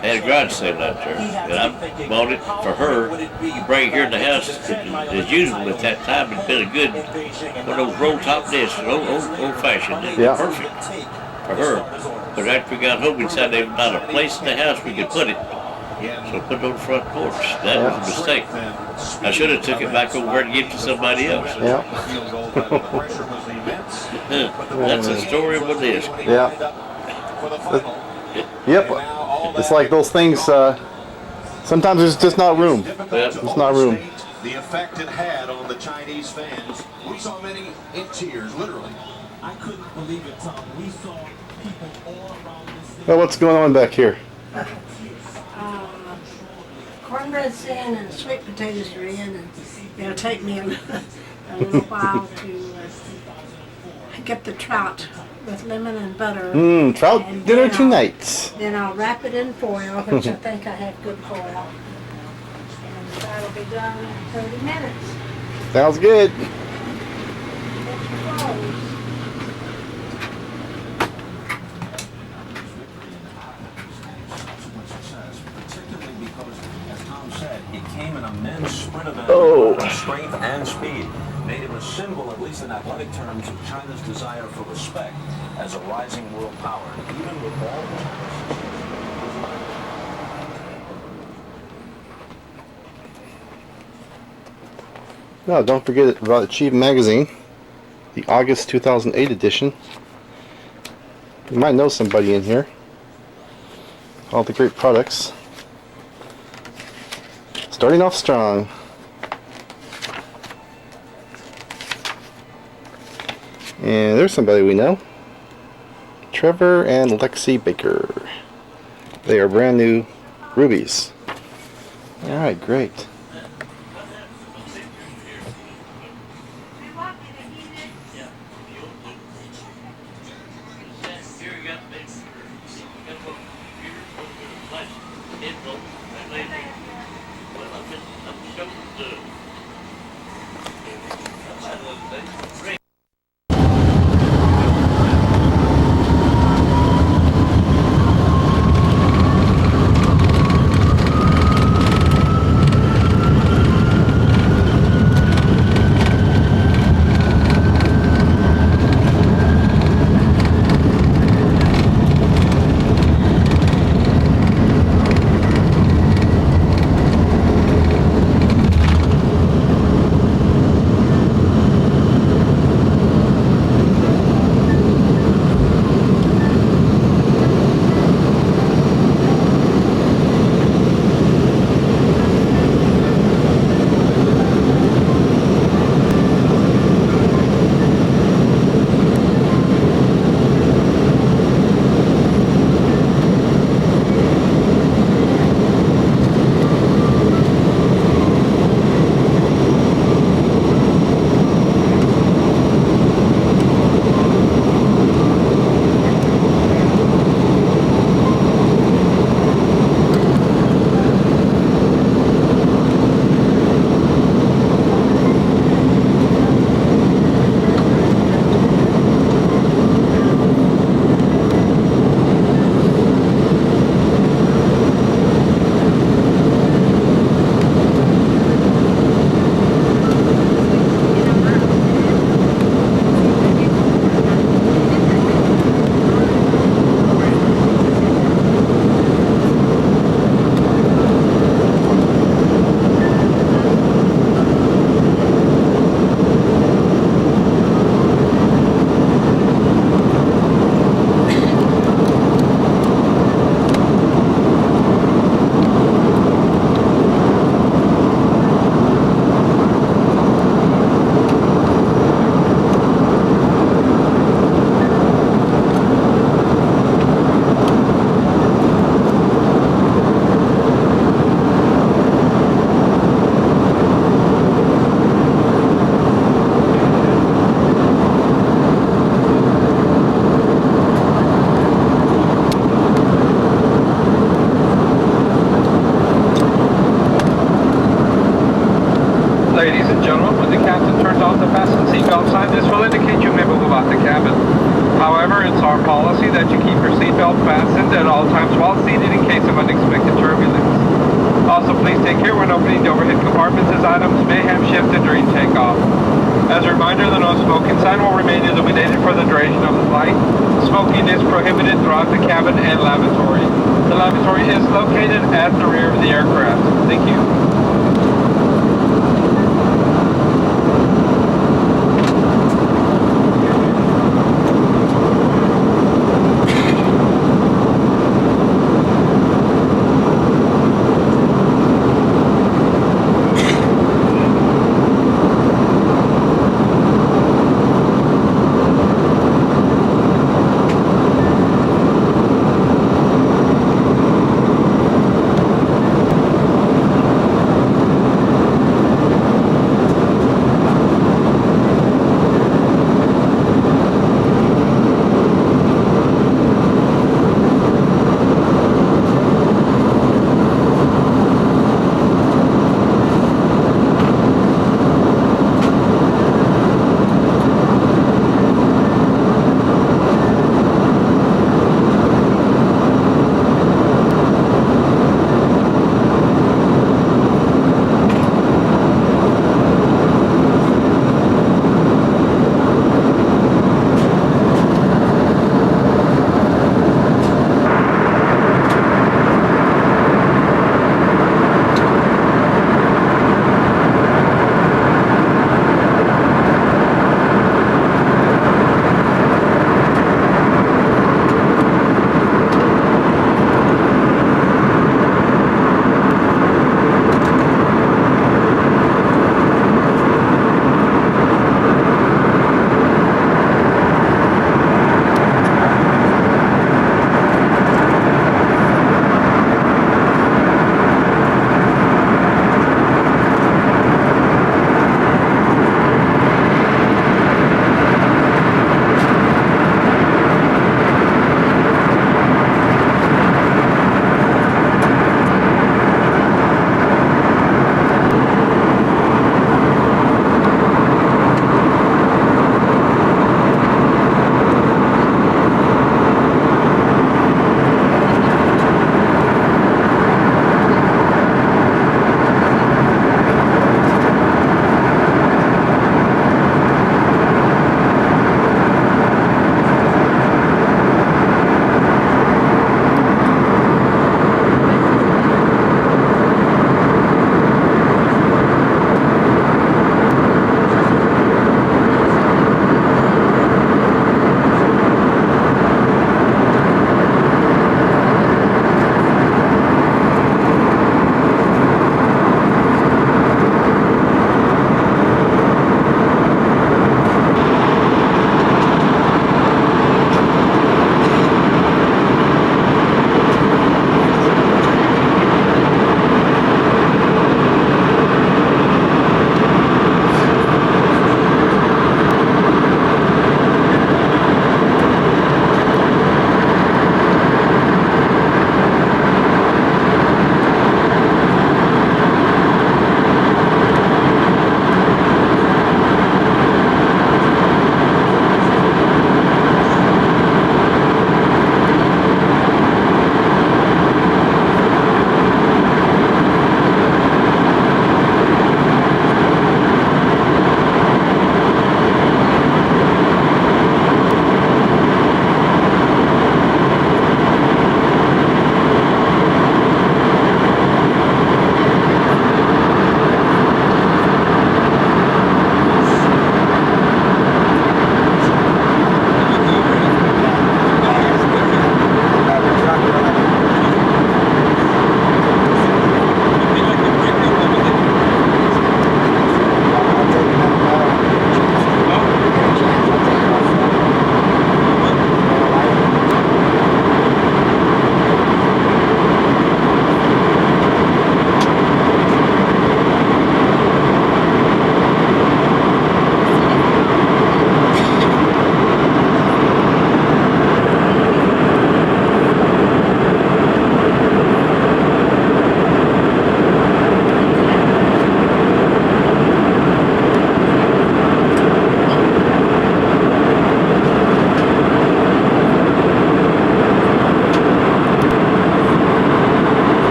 Had a garage sale out there. And I bought it for her to bring it here in the house. As usual at that time, it'd been a good, one of those roll top desks, old fashioned. It was perfect for her. But after we got home, we decided there was not a place in the house we could put it. So put it on the front porch. That was a mistake. I should have took it back over and give it to somebody else. Yeah. That's the story of a disc. Yeah. Yep. It's like those things. Sometimes there's just not room. There's not room. The effect it had on the Chinese fans. We saw many in tears, literally. I couldn't believe it, Tom. We saw people all around this. Well, what's going on back here? Cornbread's in and sweet potatoes are in, and it'll take me a little while to get the trout with lemon and butter. Trout And dinner then tonight. Then I'll wrap it in foil, which I think I have good foil. And that'll be done in 30 minutes. Sounds good. It came in a men's sprint event with strength and speed. Made him a symbol, at least in athletic terms, of China's desire for respect as a rising world power, even with all No, don't forget about Achieve Magazine, the August 2008 edition. You might know somebody in here. All the great products. Starting off strong. And there's somebody we know. Trevor and Lexi Baker. They are brand new rubies. Alright, great. cabin. However, it's our policy that you keep your seatbelt fastened at all times while seated in case of unexpected turbulence. Also, please take care when opening the overhead compartments as items may have shifted during takeoff. As a reminder, the no smoking sign will remain illuminated for the duration of the flight. Smoking is prohibited throughout the cabin and lavatory. The lavatory is located at the rear of the aircraft. Thank you.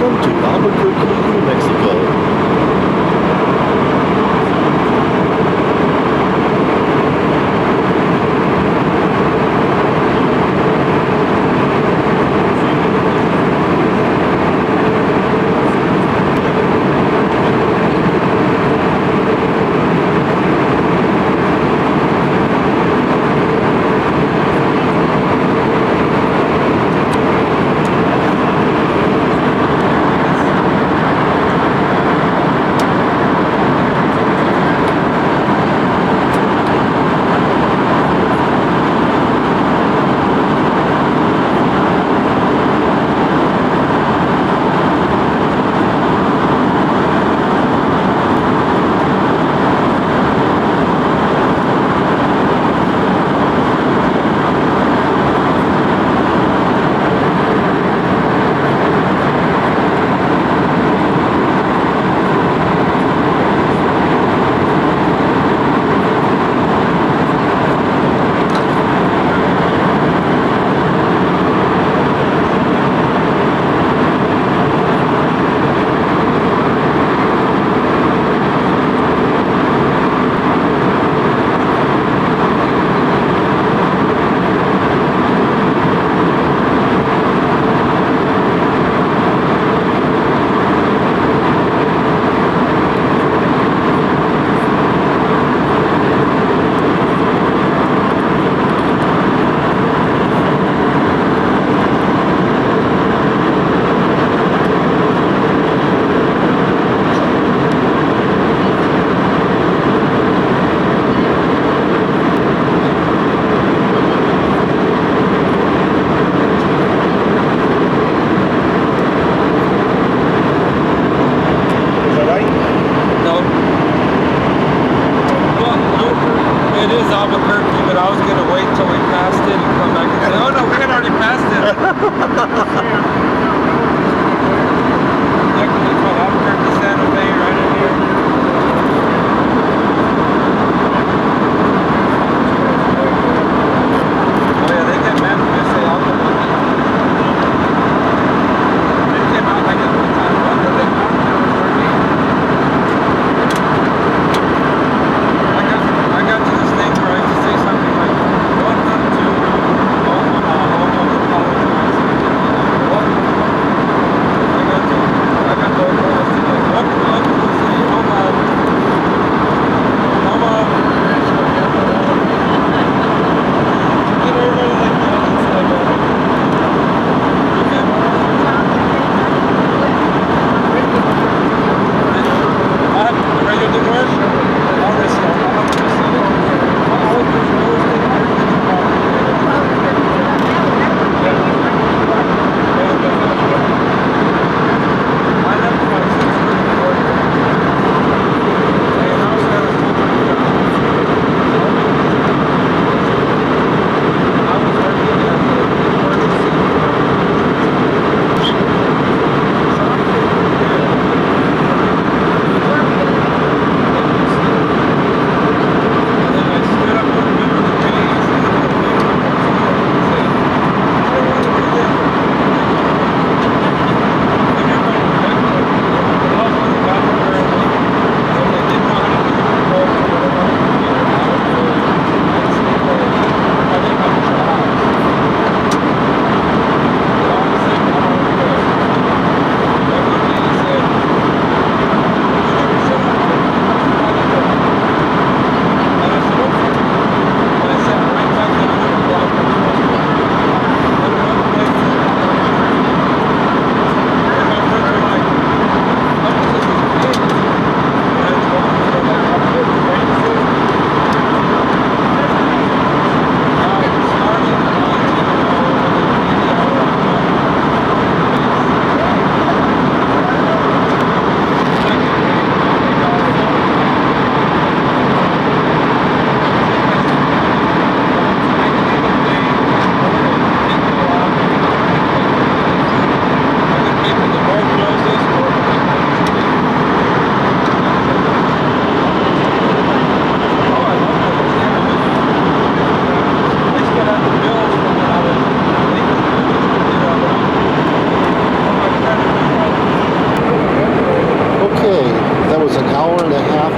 Welcome to Albuquerque, New Mexico.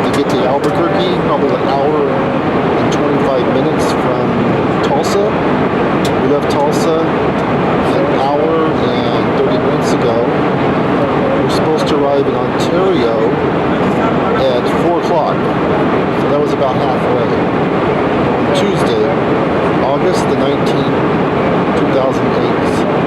to get to Albuquerque, probably an hour and 25 minutes from Tulsa. We left Tulsa an hour and 30 minutes ago. We're supposed to arrive in Ontario at 4 o'clock. So that was about halfway. Tuesday, August the 19th, 2008.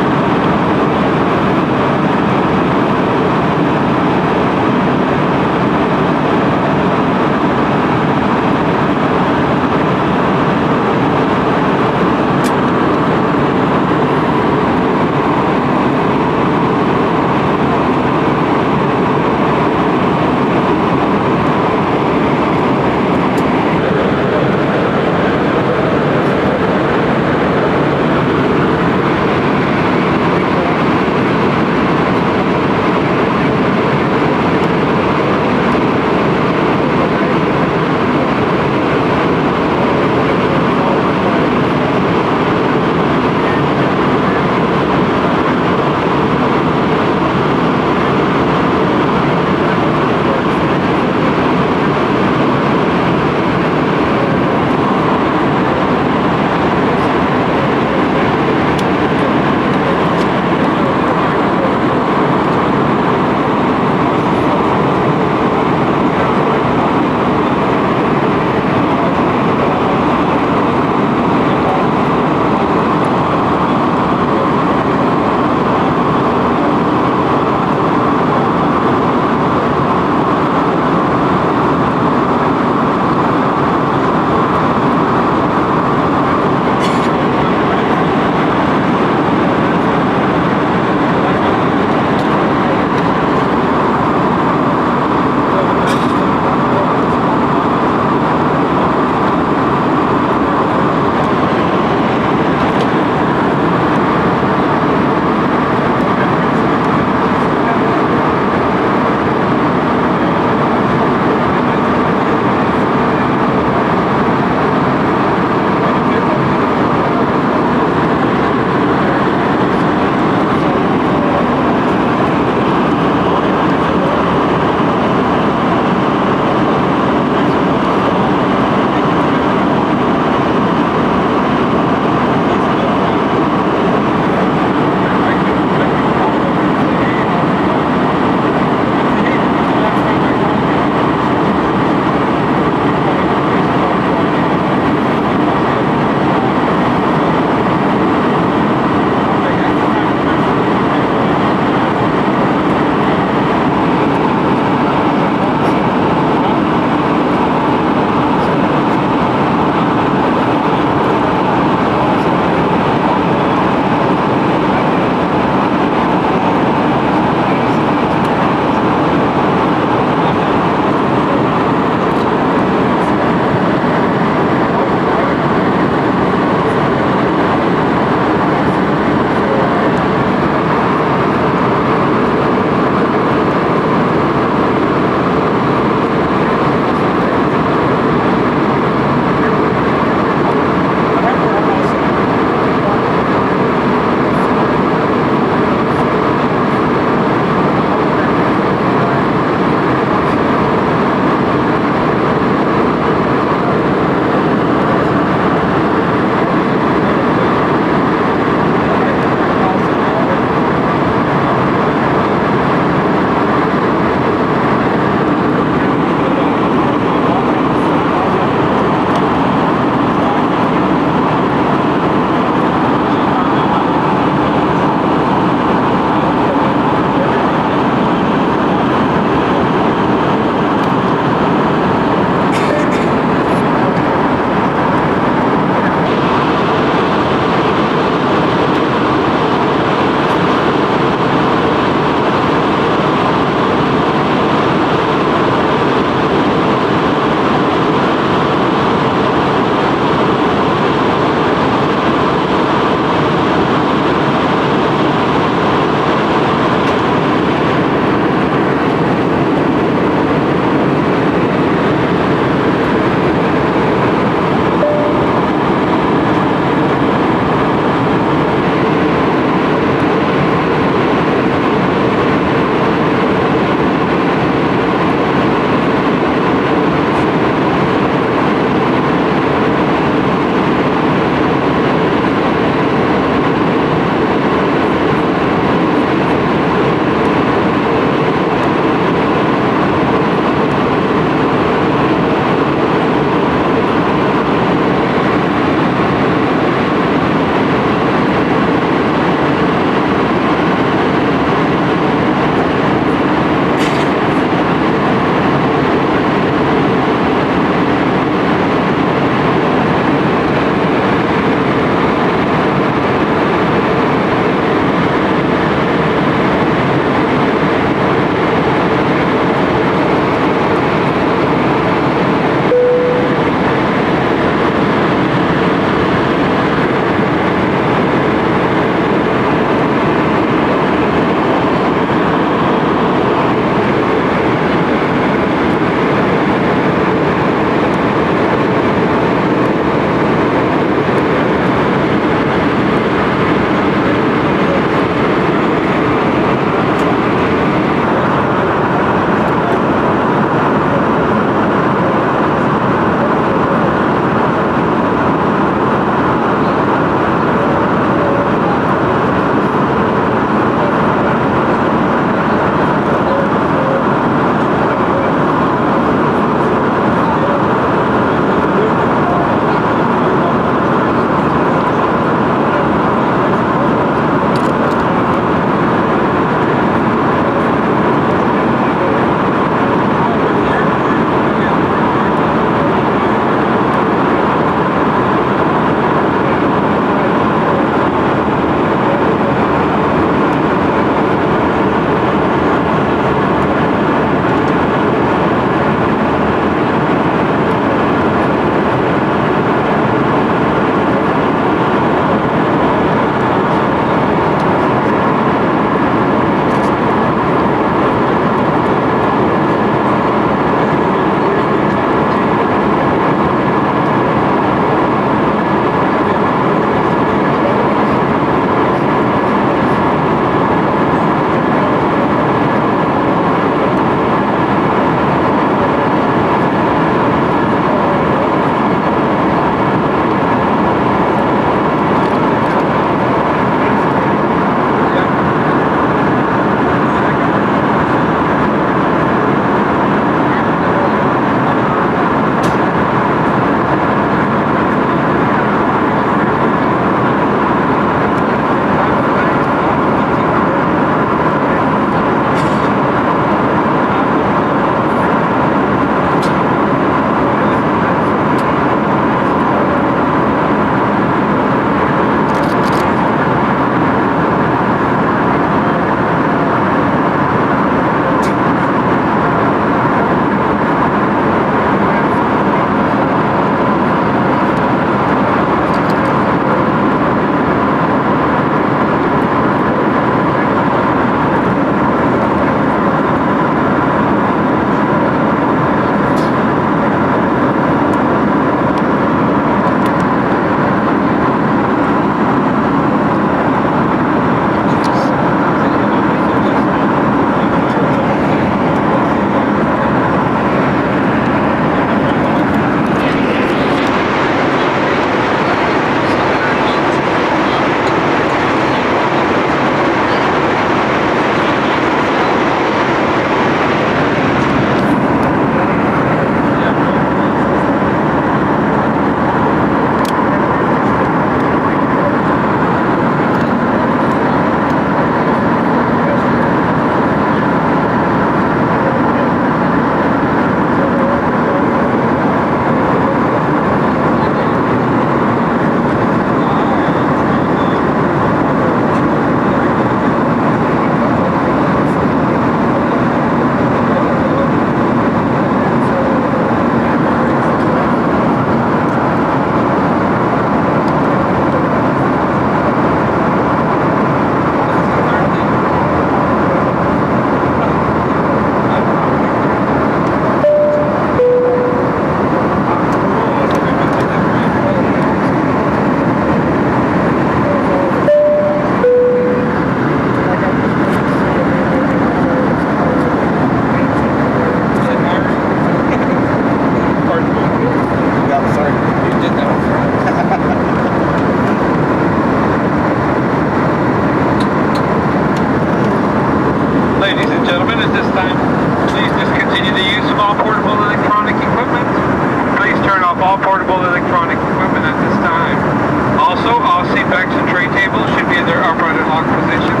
lock positions.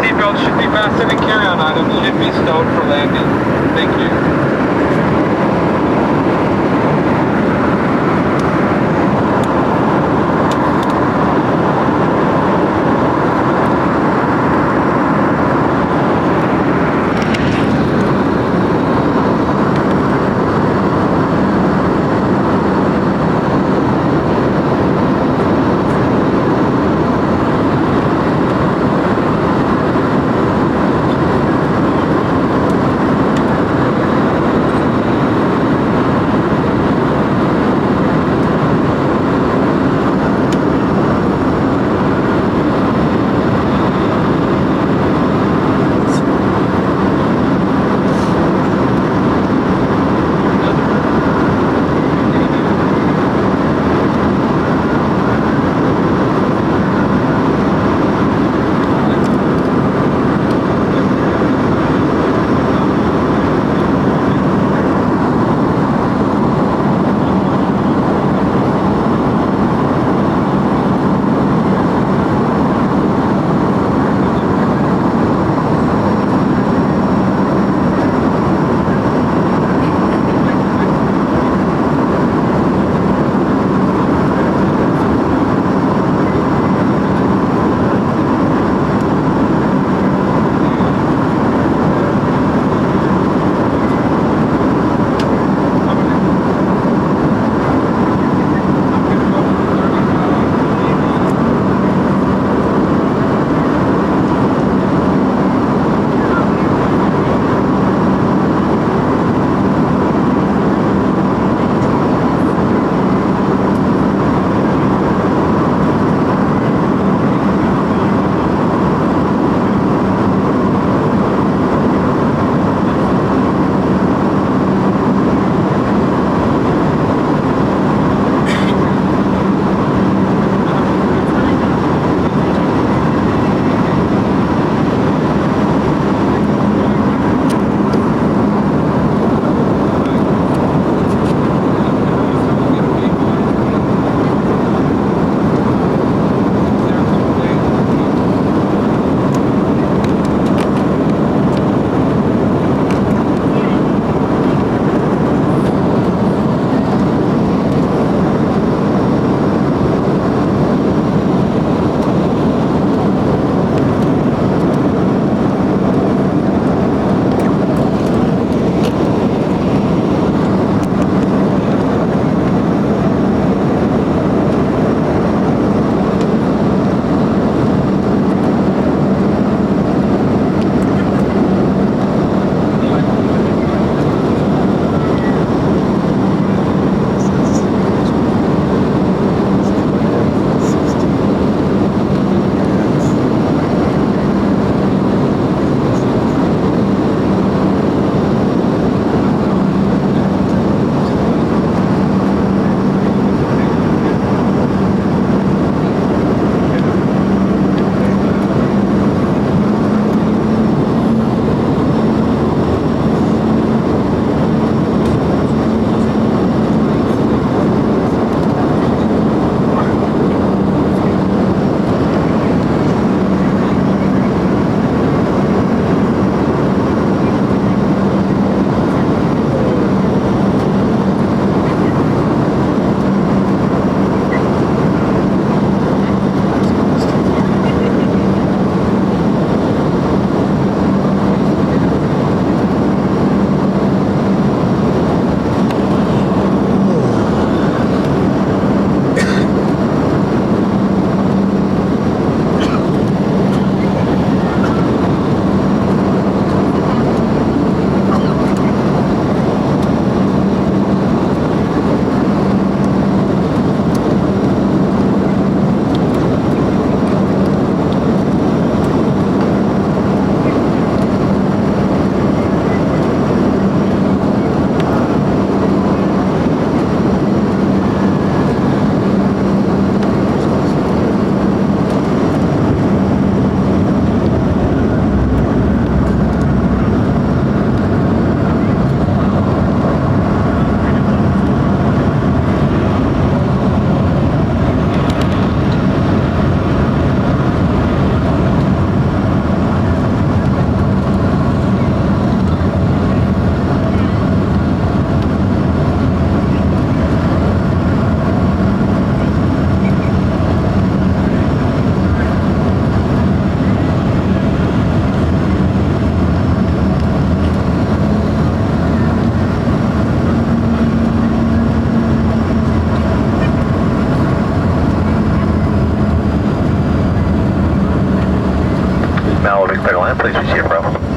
Seatbelts should be fastened and carry-on items should be stowed for landing. Thank you. please receive Bravo.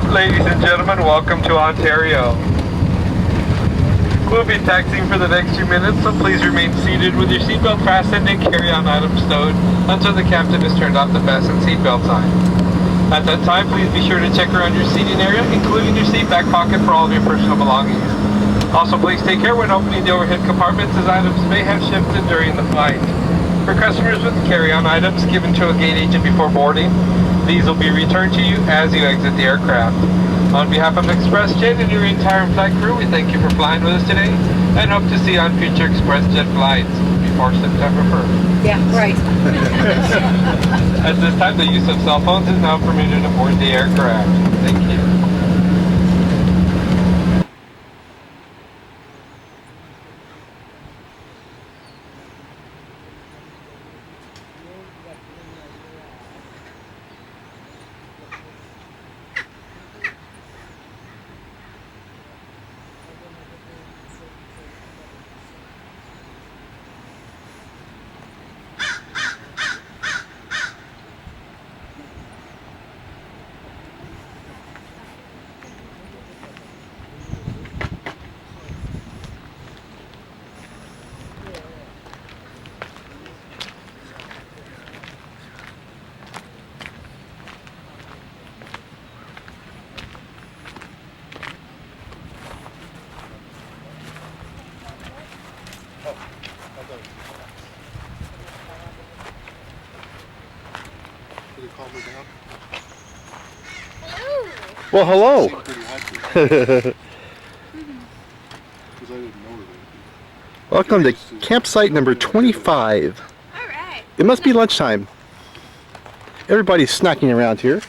Ladies and gentlemen, welcome to Ontario. We'll be taxiing for the next 2 minutes, so please remain seated with your seatbelt fastened and carry-on items stowed until the captain has turned off the fasten seatbelt sign. At that time, please be sure to check around your seating area, including your seat back pocket for all of your personal belongings. Also, please take care when opening the overhead compartments, as items may have shifted during the flight. For customers with carry-on items given to a gate agent before boarding, these will be returned to you as you exit the aircraft. On behalf of ExpressJet and your entire flight crew, we thank you for flying with us today and hope to see you on future ExpressJet flights before September 1st. Yeah, right. At this time, the use of cell phones is now permitted aboard the aircraft. Thank you. Well, hello. Seemed pretty happy. Because I didn't know her. Welcome to campsite number 25. All right. It must be lunchtime. Everybody's snacking around here.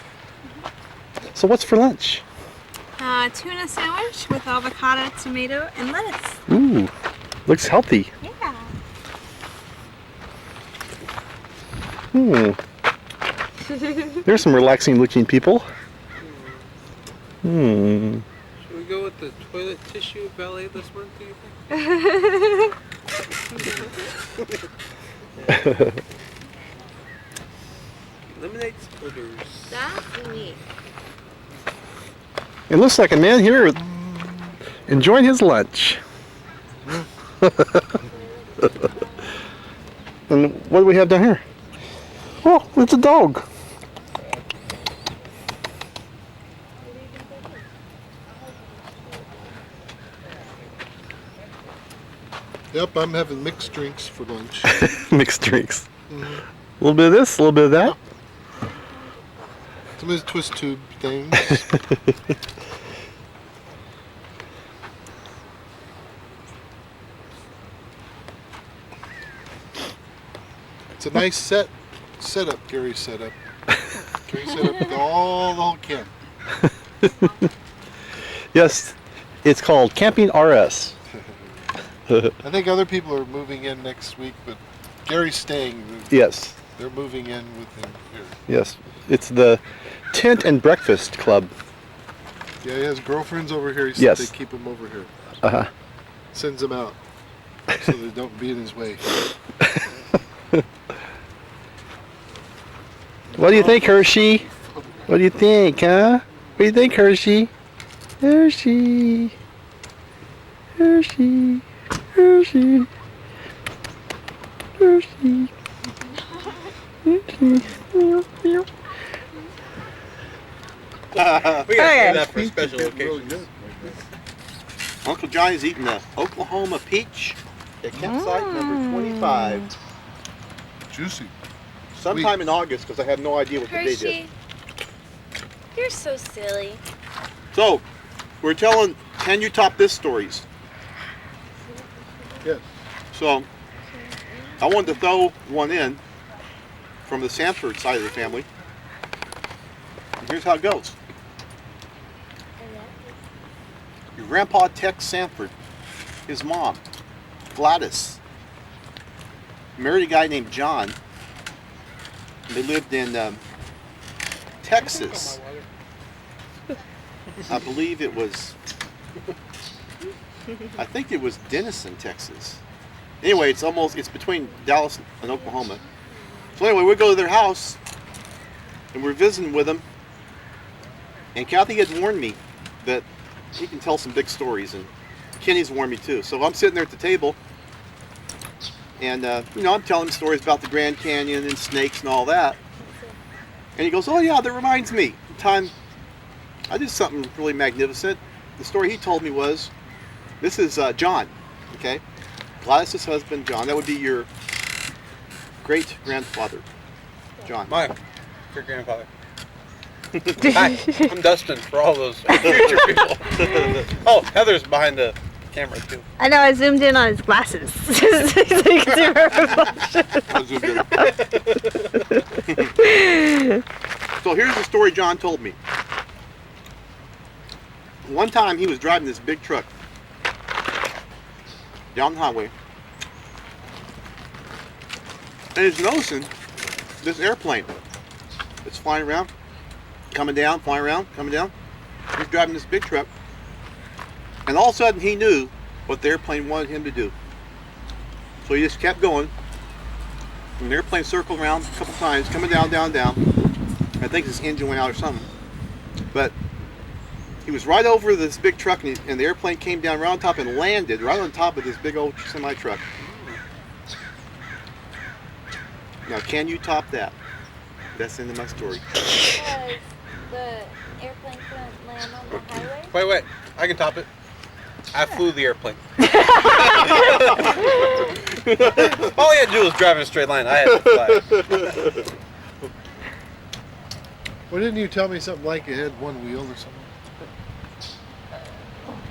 So what's for lunch? Tuna sandwich with avocado, tomato, and lettuce. Ooh, looks healthy. Yeah. There's some relaxing looking people. Should we go with the toilet tissue ballet this month, do you think? Eliminates odors. That's neat. It looks like a man here enjoying his lunch. And what do we have down here? Oh, it's a dog. Yep, I'm having mixed drinks for lunch. Mixed drinks. A little bit of this, a little bit of that. Some of these twist tube things. It's a nice setup. Gary set up. Gary set up with all the whole camp. Yes, it's called Camping RS. I think other people are moving in next week, but Gary's staying. Yes, They're moving in with him here. yes. It's the Tent and Breakfast Club. Yeah, he has girlfriends over here. He said Yes. they keep him over here. Uh-huh. Sends them out so they don't be in his way. What do you think, Hershey? What do you think, huh? What do you think, Hershey? Hershey. Hershey. Hershey. Hershey. Hershey. We gotta save that for a special occasion. Really Uncle Johnny's eating the Oklahoma peach at campsite number 25. juicy. Sometime in August, because I have no idea what the date is. Hershey, you're so silly. So, we're telling Can You Top This stories. Yes. So, I wanted to throw one in from the Sanford side of the family. And here's how it goes. Your grandpa Tex Sanford, his mom, Gladys, married a guy named John. They lived in Texas. I believe it was, I think it was Denison, Texas. Anyway, it's between Dallas and Oklahoma. So anyway, we go to their house and we're visiting with them. And Kathy had warned me that he can tell some big stories, and Kenny's warned me too. So I'm sitting there at the table, and I'm telling him stories about the Grand Canyon and snakes and all that. And he goes, "Oh yeah, that reminds me. The time I did something really magnificent." The story he told me was, this is John, okay? Gladys' husband, John. That would be your great-grandfather, John. My great grandfather. Hi, I'm Dustin for all those future people. Oh, Heather's behind the camera too. I know, I zoomed in on his glasses. So you can see her reflection. I zoomed in. So here's the story John told me. One time he was driving this big truck down the highway, and he's noticing this airplane that's flying around, coming down, flying around, coming down. He's driving this big truck, and all of a sudden he knew what the airplane wanted him to do. So he just kept going, and the airplane circled around a couple times, coming down, down, down. I think his engine went out or something. But he was right over this big truck, and the airplane came down right on top and landed right on top of this big old semi-truck. Now, can you top that? That's the end of my story. Because the airplane couldn't land on the highway? Wait, I can top it. I flew the airplane. All he had to do was drive in a straight line. I had to fly. Well, didn't you tell me something like it had one wheel or something?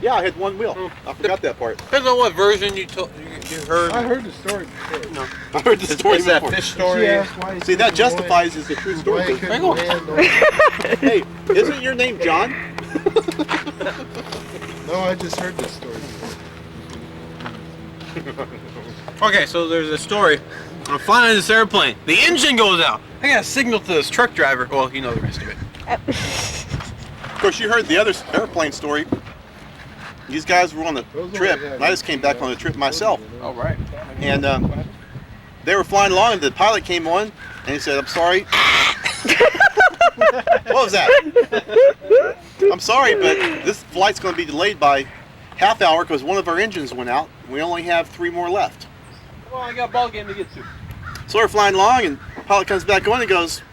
Yeah, I had one wheel. I forgot that part. Depends on what version you heard. I heard the story before. No. I heard the story It's that before. fish story. See, that justifies as the true story. Why couldn't land on- Hey, isn't your name John? No, I just heard this story before. Okay, so there's a story. I'm flying in this airplane. The engine goes out. I got a signal to this truck driver. Well, you know the rest of it. Of course, you heard the other airplane story. These guys were on a trip, and I just came back on a trip myself. All right. And they were flying along, and the pilot came on, and he said, "I'm sorry." What was that? "I'm sorry, but this flight's going to be delayed by half hour because one of our engines went out. We only have 3 more left." Well, I got a ball game to get to. So we're flying along, and the pilot comes back on and goes,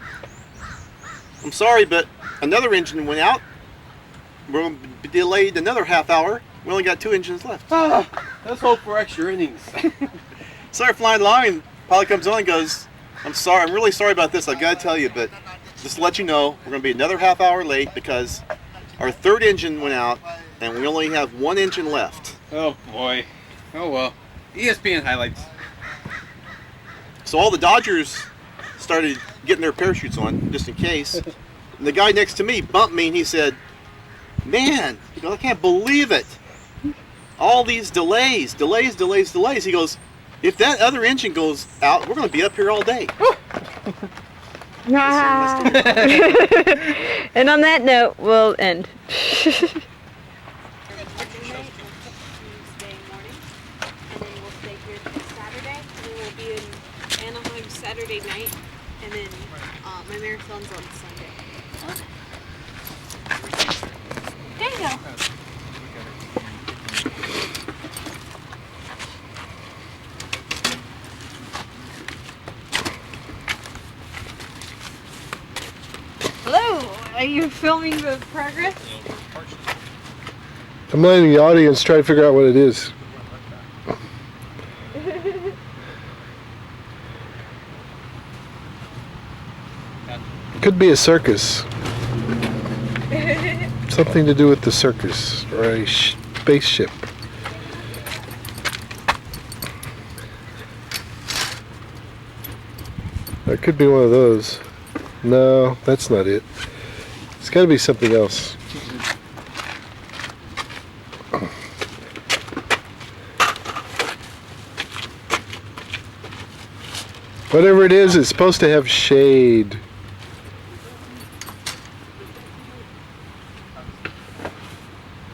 "I'm sorry, but another engine went out. We're going to be delayed another half hour. We only got 2 engines left." Let's hope for extra innings. So we're flying along, and the pilot comes on and goes, "I'm sorry, I'm really sorry about this. I've got to tell you, but just to let you know, we're going to be another half hour late because our 3rd engine went out, and we only have 1 engine left." Oh boy. Oh well. ESPN highlights. So all the Dodgers started getting their parachutes on, just in case. And the guy next to me bumped me and he said, man, he goes, I can't believe it. All these delays. He goes, if that other engine goes out, we're going to be up here all day. And on that note, we'll end. Tuesday morning, and then we'll stay here till Saturday, and then we'll be in Anaheim Saturday night, and then my marathon's on Sunday. There you go. Hello, are you filming the progress? I'm letting the audience try to figure out what it is. Could be a circus. Something to do with the circus or a spaceship. That could be one of those. No, that's not it. It's got to be something else. Whatever it is, it's supposed to have shade.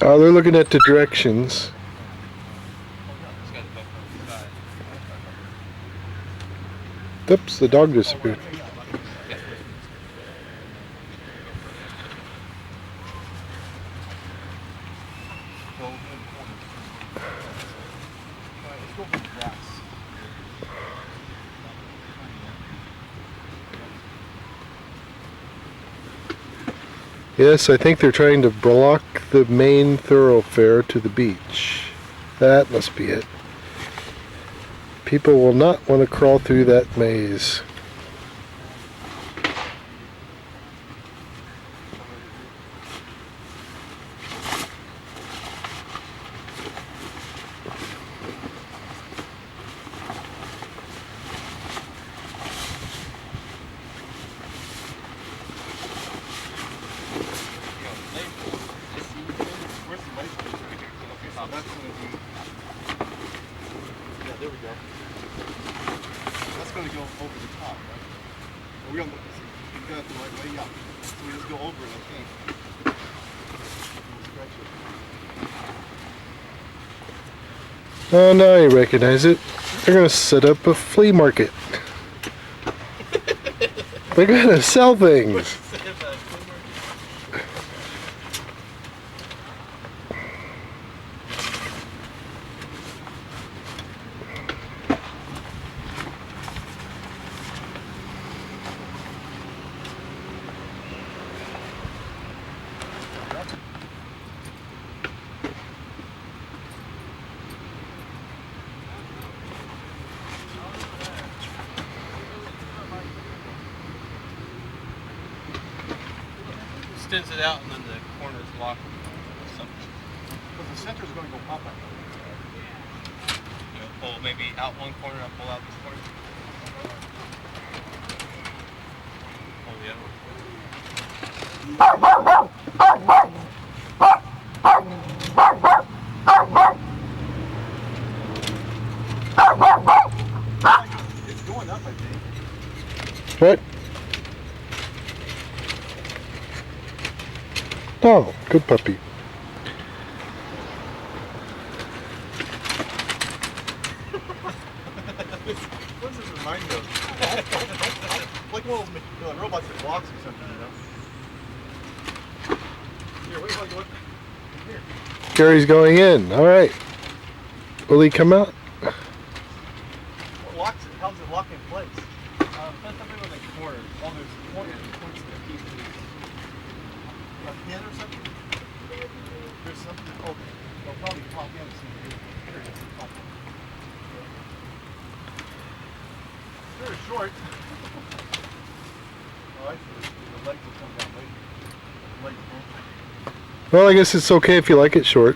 Oh, they're looking at the directions. Oops, the dog disappeared. Yes, I think they're trying to block the main thoroughfare to the beach. That must be it. People will not want to crawl through that maze. Oh, now I recognize it. They're gonna set up a flea market. They're gonna sell things. Extends it out and then the corner is locked. But the center is going to go pop up. You'll pull maybe out one corner and pull out this corner. Pull the other one. It's going up, I think. What? Oh, good puppy. What does this remind you of? Like one of those robots that walks or something, you know? Here, wait till you look. Here. Gary's going in. All right. Will he come out? What locks it? How does it lock in place? That's something with a corner. Oh, there's corners and points that keep it. A pin or something? There's something. Oh, they'll probably pop in. So here it is. Pop in. It's very short. Oh, I see. The legs will come down later. The legs won't. Well, I guess it's okay if you like it short.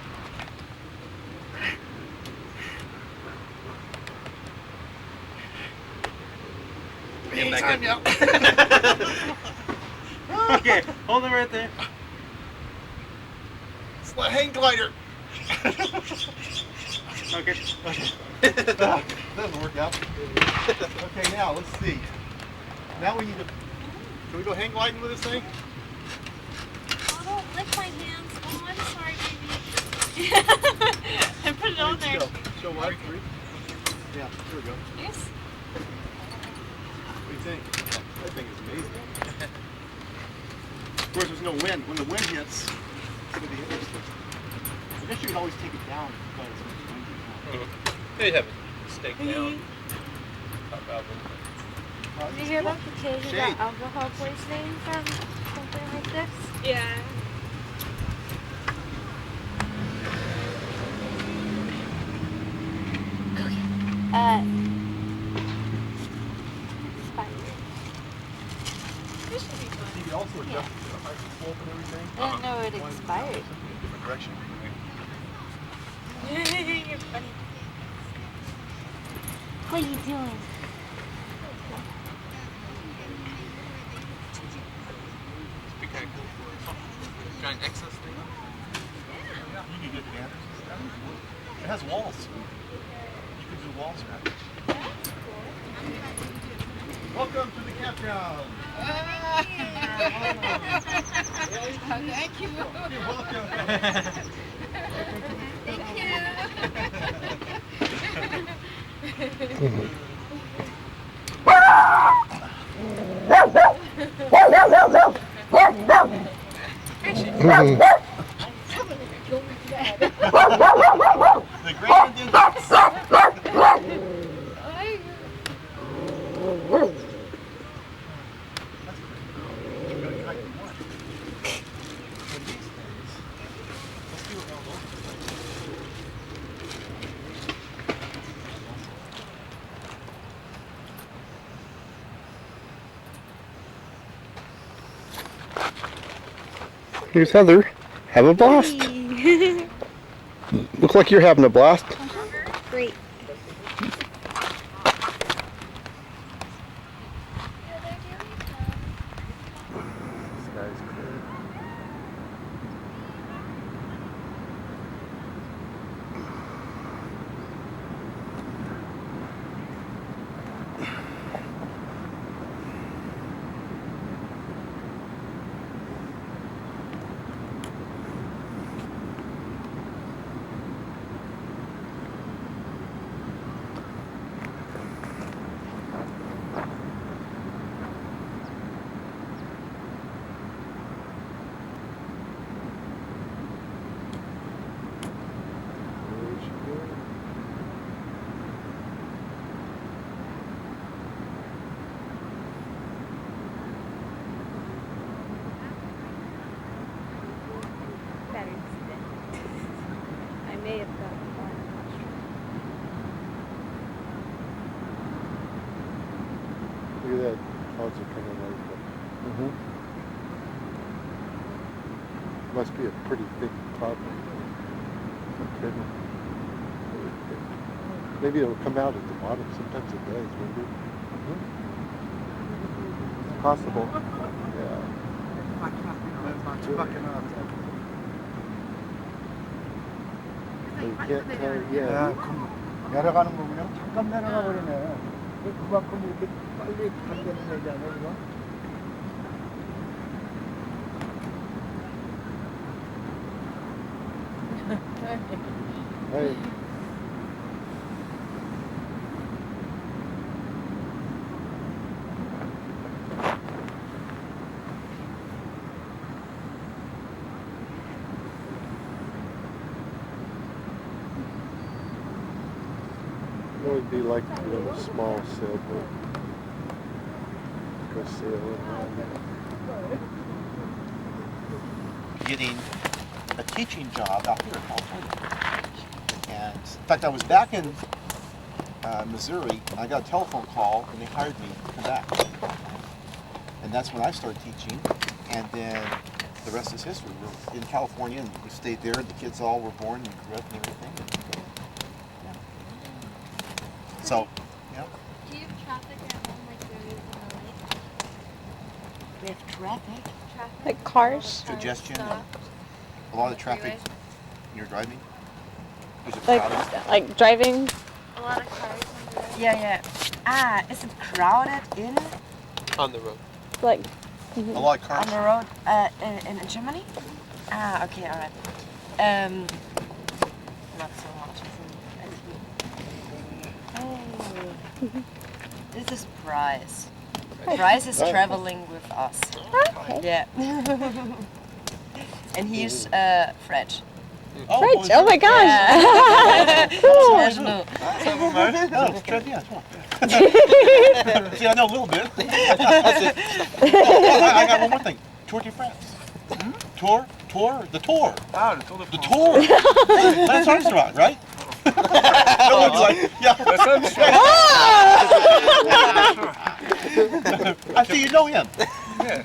Okay, hold it right there. It's the hang glider. Okay. Doesn't work out. Okay, now let's see. Now we need to. Can we go hang gliding with this thing? Oh, don't lick my hands. Oh, I'm sorry, baby. I put it on there. Show what? Yeah, here we go. Yes. What do you think? That thing is amazing. Of course, there's no wind. When the wind hits, it's going to be interesting. I guess you could always take it down but it's windy. They have it staked down. Did you hear about the case about alcohol poisoning from something like this? Yeah. This should be fun. You could also adjust it to the height and slope and everything. I didn't know it expired. In a different direction. You're funny. What are you doing? Be kind of cool for a giant excess thing. Yeah. You can get banners and stuff. It has walls. You can do walls around it. Welcome to the campground. Thank you. You're welcome. The Grand Indians. Here's Heather. Have a blast. Looks like you're having a blast. Great. I may have gotten one. Look at that. Clouds are coming out. Must be a pretty thick cloud. No kidding. Maybe it'll come out at the bottom. Sometimes it does, maybe. It's possible. Yeah. You can't tell yet. 내려가는 거군요. 잠깐 내려가 버리네. 그만큼 이렇게 빨리 간다는 얘기 아니야, 이거? Hey. It would be like a little small sailboat. Go sailing around there. Getting a teaching job out here in California. And in fact, I was back in Missouri, and I got a telephone call, and they hired me to come back. And that's when I started teaching. And then the rest is history. We're in California, and we stayed there, and the kids all were born and grew up and everything. Yeah. So, yeah. Do you have traffic at home like there is in the lake? We have Traffic? Like cars? Congestion. A lot of traffic. When you're driving. Is it Like, crowded? like driving? A lot of cars on the road. Yeah. Ah, is it crowded in On the road. Like, A lot of on cars. the road in Germany? Ah, okay, alright. Not so much. Oh. This is Bryce. Bryce is traveling with us. okay. Yeah. And he's Fred. French, oh my gosh! Yeah. Cool. International. Oh, it's très bien. See, I know a little bit. I got one more thing. Tour de France. Tour? The tour. Ah, le Tour de The France. tour. Lance Armstrong, right? No one's like, yeah. I see you know him. Yeah.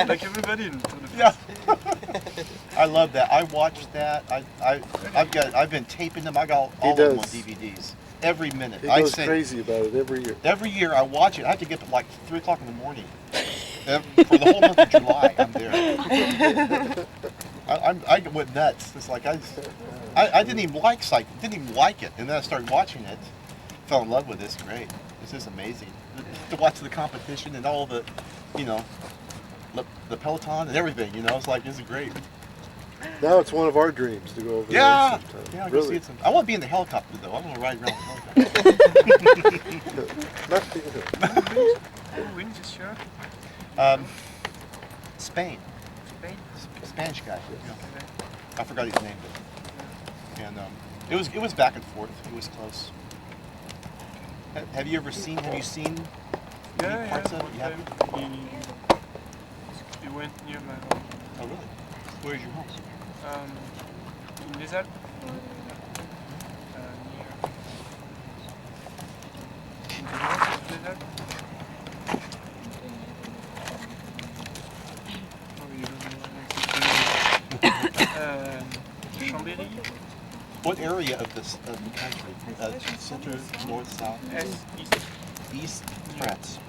Like everybody in Tour de France. Yeah. I love that. I watched that. I've been taping them. I got all of them on does. DVDs. Every minute. He I goes say crazy about it every year. every year I watch it. I have to get up at like 3 o'clock in the morning. For the whole month of July, I'm there. I went nuts. It's like I didn't even like cycling. Didn't even like it, and then I started watching it. Fell in love with it. It's great. This is amazing to watch the competition and all the, you know, the peloton and everything. You know, it's like this is great. Now it's one of our dreams to go over Yeah, there sometime. yeah. I go see Really. it some. I want to be in the helicopter though. I want to ride around the helicopter. Who wins this year? Spain. Spain? Spanish guy. You know. I forgot his name, but and it was back and forth. It was close. Have you seen any parts of it? You haven't? He went near my home. Oh really? Where's your home? In Les Alpes. Near. In the north of Les Alpes. Oh, you don't know. Chambéry. What area of the country? Center, north, south? East. East France.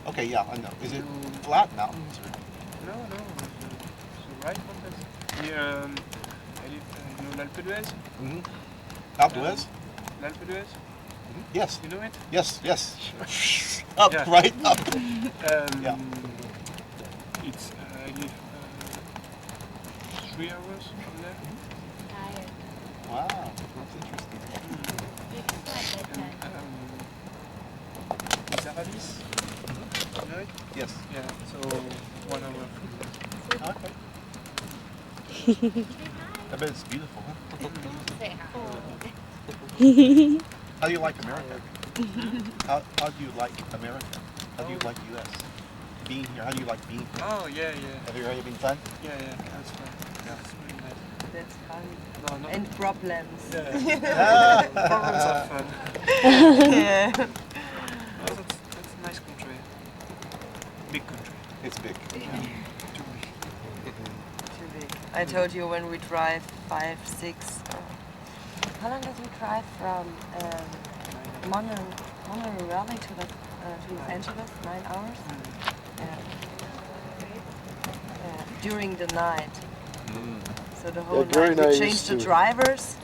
Okay, yeah, I know. Is it flat mountains or? No, the right one is near, I live, you know l'Alpe d'Huez? Mm-hmm. Alpe d'Huez? L'Alpe d'Huez? Yes. You know it? Yes. Up, Yeah. right up. Yeah. It's, I live 3 hours from there. Wow, that's interesting. Les Aravis? You know it? Yes. Yeah, so 1 hour from there. Okay. I bet it's beautiful, huh? Say How do you like America? How do you like America? How do you like U.S.? Being here, how do you like being here? Oh, yeah. Have you already been fun? Yeah, that's fine. Yeah, it's really nice. That's fun. No, no. And problems. Yeah. Problems are fun. Yeah. Oh, that's a nice country. Big country. It's big. Yeah. Too big. Too big. I told you when we drive 5, 6. How long does we drive from Monterey Valley to Los Angeles? 9 hours. Yeah. During the night. So the whole Gary night and I we used changed the to- drivers.